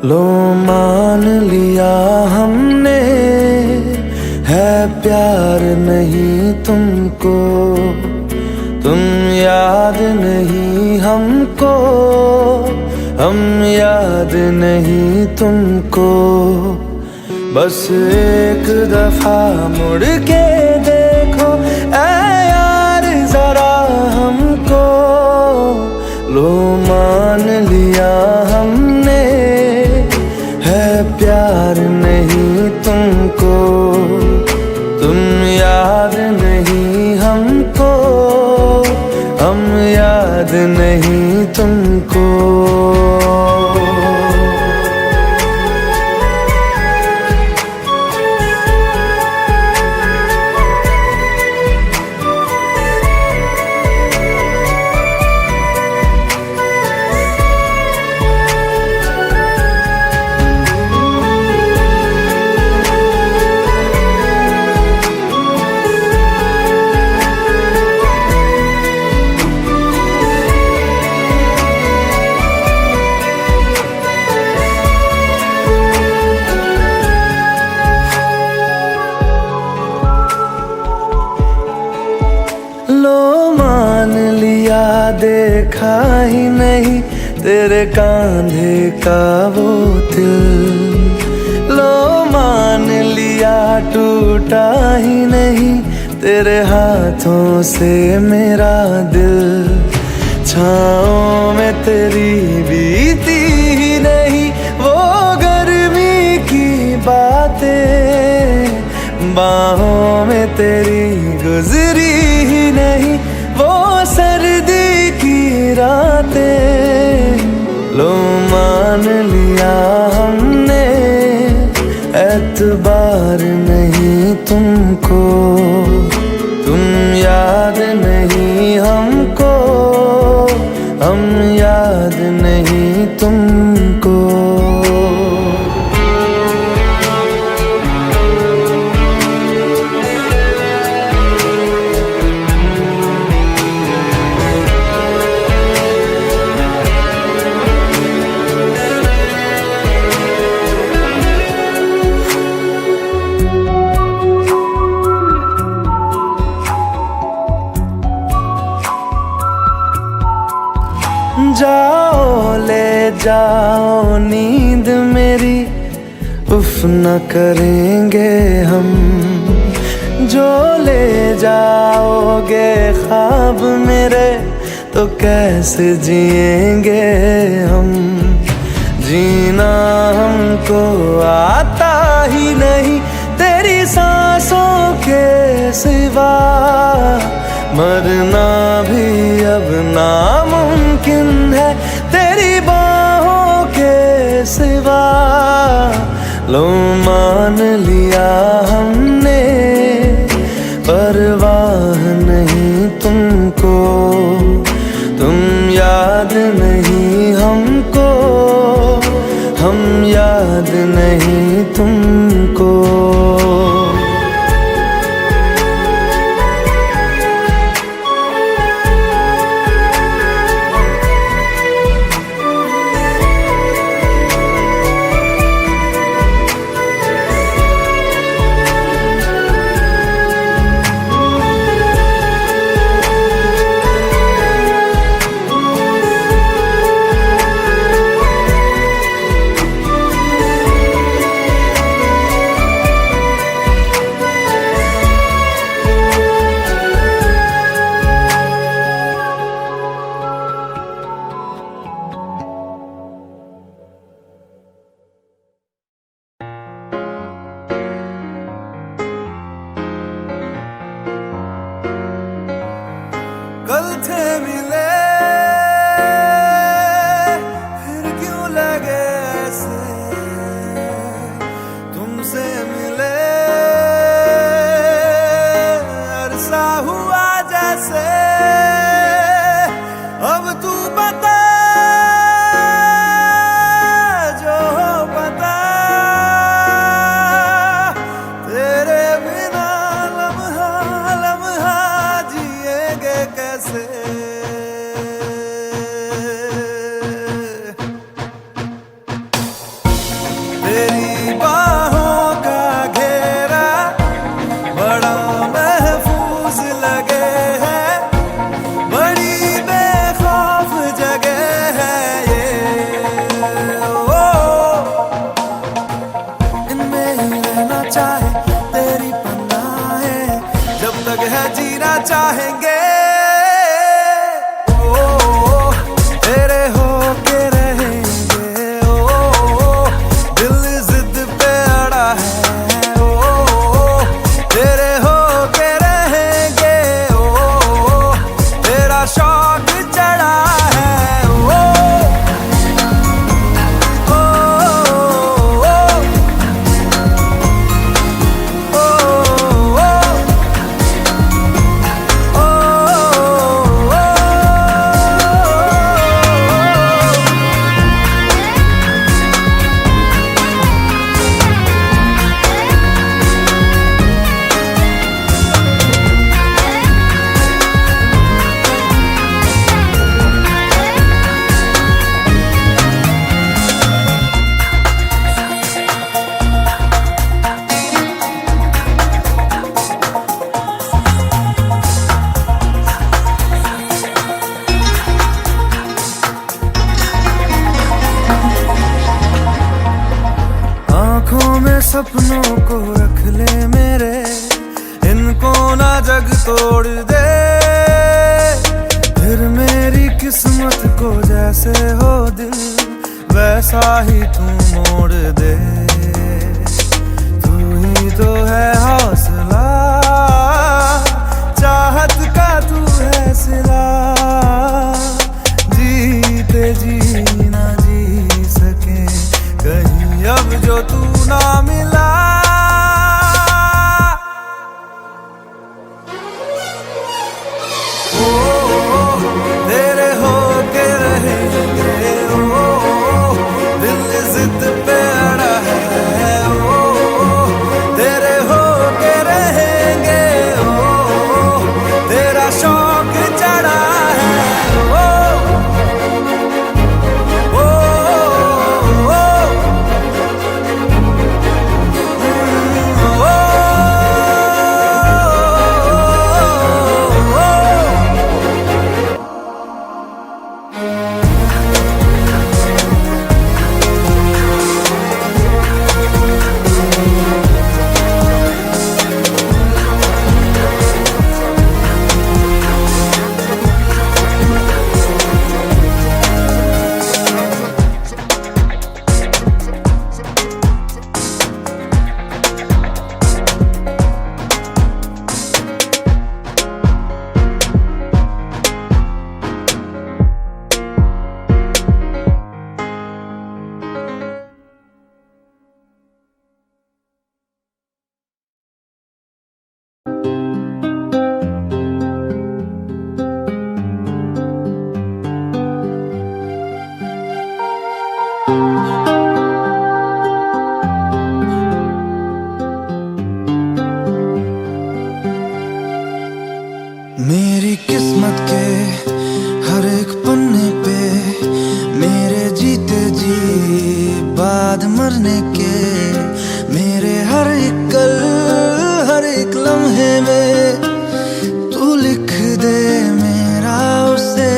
लो मान लिया हमने है प्यार नहीं तुमको, तुम याद नहीं हमको, हम याद नहीं तुमको। बस एक दफा मुड़ के देखो ऐ यार जरा हमको। लो मान लिया हमने है प्यार नहीं तुमको, तुम याद नहीं हमको, हम याद नहीं तुमको। देखा ही नहीं तेरे कांधे का वो दिल। लो मान लिया टूटा ही नहीं तेरे हाथों से मेरा दिल। छाँव में तेरी बीती ही नहीं वो गर्मी की बातें, बाहों में तेरी गुजरी ही नहीं वो सर्दी की रातें। लो मान लिया हमने एतबार नहीं तुमको, तुम याद नहीं हमको, हम याद नहीं तुमको। जाओ ले जाओ नींद मेरी, उफ न करेंगे हम। जो ले जाओगे ख्वाब मेरे तो कैसे जिएंगे हम। जीना हमको आता ही नहीं तेरी सांसों के सिवा, मरना भी अब नामुमकिन है तेरी बाहों के सिवा। लो मान लिया हमने परवाह नहीं तुमको, तुम याद नहीं हमको, हम याद नहीं तुमको। कल थे मिले फिर क्यों लगे ऐसे, तुमसे मिले अरसा हुआ जैसे। अब तू बता जो पता, तेरे बिना लम्हा लम्हा जिएंगे कैसे। तेरी बाहों का घेरा बड़ा महफूज लगे है, बड़ी बेखौफ जगह है ये। ओ इनमें ही रहना चाहे तेरी पनाहें, जब तक है जीना चाहेंगे। तेरे हो के रहेंगे, दिल जिद पे अड़ा है। तेरे हो के रहेंगे, तेरा शौक चढ़ा है। सपनों को रख ले मेरे, इनको ना जग तोड़ दे। फिर मेरी किस्मत को जैसे हो दिल वैसा ही तू मोड़ दे। तू ही तो है हौसला, चाहत का तू है सिला। जीते जी ना जी सके कहीं अब जो तू ना मिला। ओ तेरे हो के रहेंगे, ओ दिल जिद पे अड़ा है। ओ तेरे हो के रहेंगे, ओ तेरा शौक चढ़ा है। ओ ओ मेरी किस्मत के हर एक पन्ने पे मेरे जीते जी बाद मरने के, मेरे हर एक कल हर एक लम्हे में तू लिख दे मेरा उसे।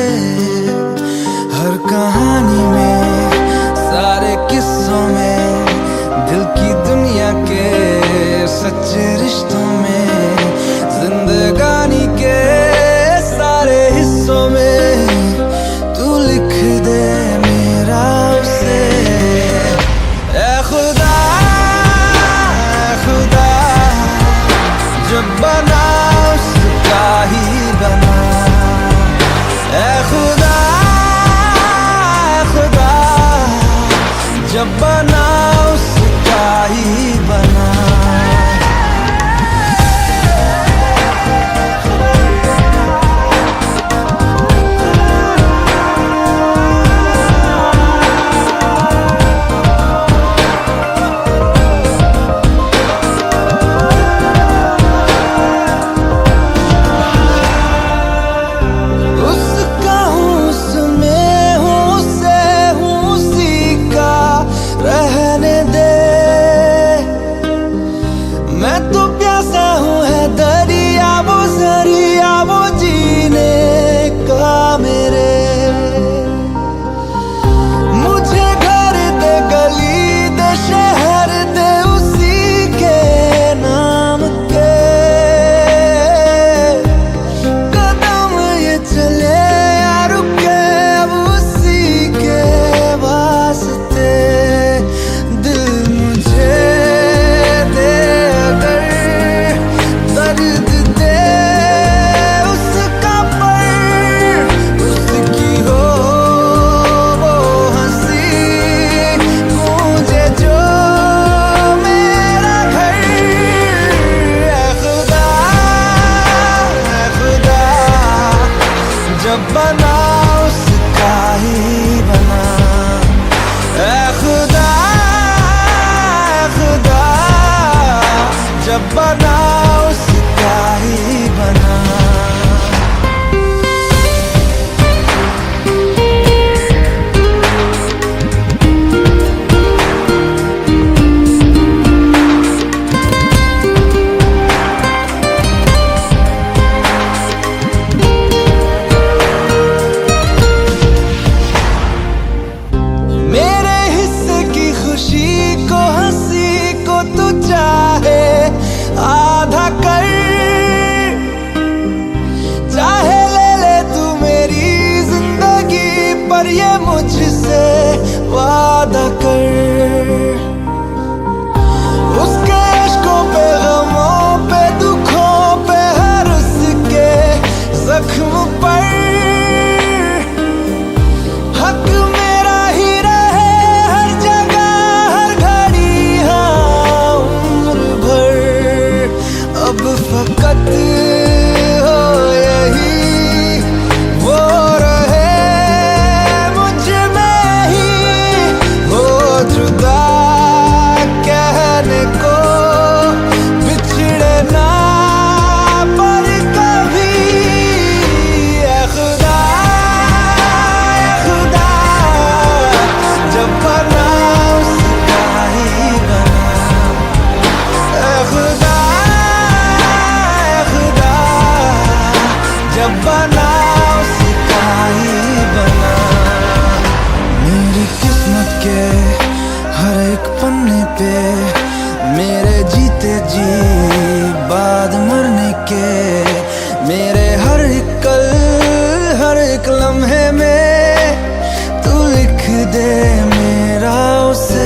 हर कहानी में सारे किस्सों में दिल की दुनिया के सच्चे रिश्तों में जिंदगानी के सारे हिस्सों में तू लिख दे मेरा उसे। ऐ खुदा जब बना उसका ही बना। ऐ खुदा जब बना उसका ही बना। खुशी को हंसी को तुझ मुझसे वादा कर। उसके इश्कों पे, गमों पे, दुखों पे, हर उसके जख्म पर हक मेरा ही रहे हर जगह हर घड़ी, हाँ उम्र भर। अब फकत हो यही वो रहे मुझ में ही, हो जुदा कहने को बिछड़े ना पर कभी। ऐ खुदा, ऐ खुदा, जब बना उसका ही बना। ऐ खुदा, ऐ खुदा, जब बना उसका ही बना। मेरी किस्मत के हर एक पन्ने पे, मेरे जीते जी बाद मरने के, मेरे हर एक कल हर एक लम्हे में तू लिख दे मेरा उसे।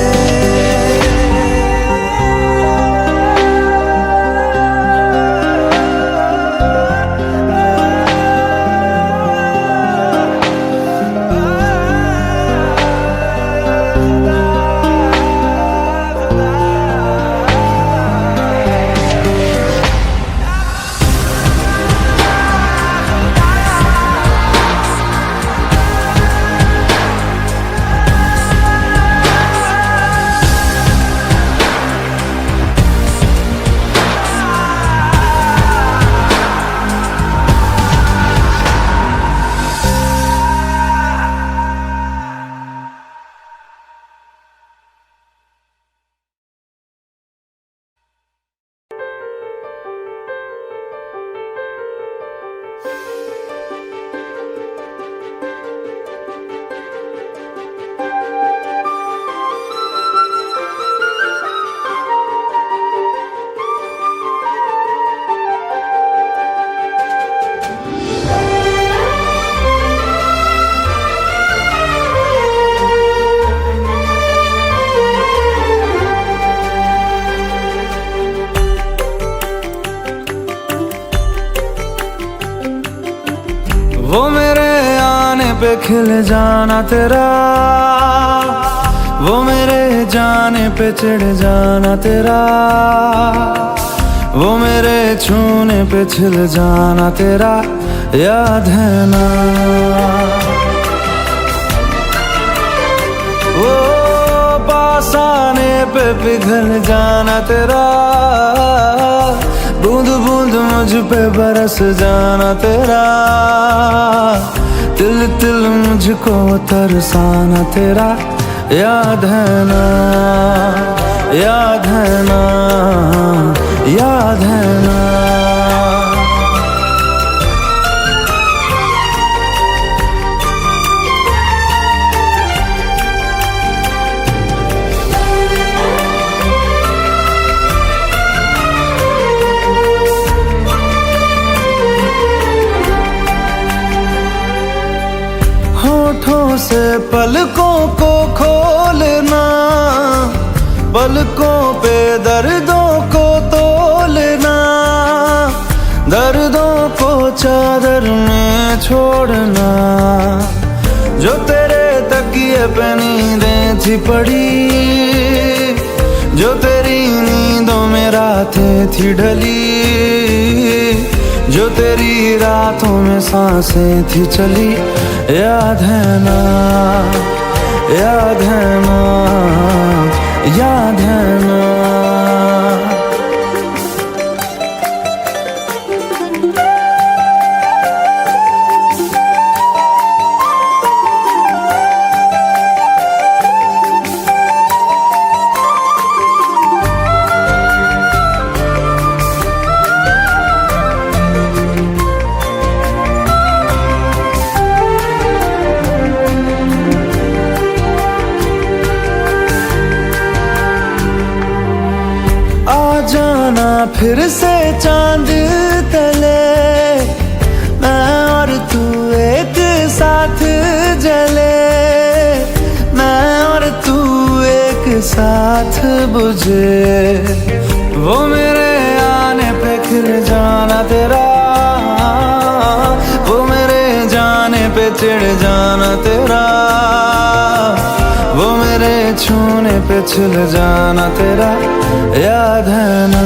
वो मेरे आने पे खिल जाना तेरा, वो मेरे जाने पे चिढ़ जाना तेरा, वो मेरे छूने पे छिल जाना तेरा याद है ना। वो पास आने पे पिघल जाना तेरा, बूंद बूंद मुझ पे बरस जाना तेरा, तिल तिल मुझको तरसाना तेरा याद है ना, याद है ना, याद है ना। होठों से पलकों को खोलना, पलकों पे दर्दों को तोलना, दर्दों को चादर में छोड़ना। जो तेरे तकिए पे नींदें थी पड़ी, जो तेरी नींदों में रातें थी ढली, जो तेरी रातों में सांसें थी चली याद है ना, याद है ना, याद है ना। फिर से चांद तले मैं और तू एक साथ जले, साथ बुझे, वो मेरे आने पे खिल जाना तेरा, वो मेरे जाने पे चिढ़ जाना तेरा, वो मेरे छूने पे छिल जाना तेरा, याद है ना।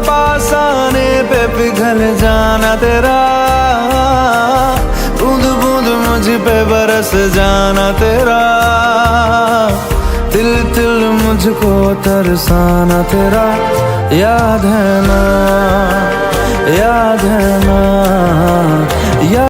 पास आने पे पिघल जाना तेरा, बूंद बूंद मुझ पे बरस जाना तेरा, तिल तिल मुझको तरसाना तेरा, याद है ना, याद है ना।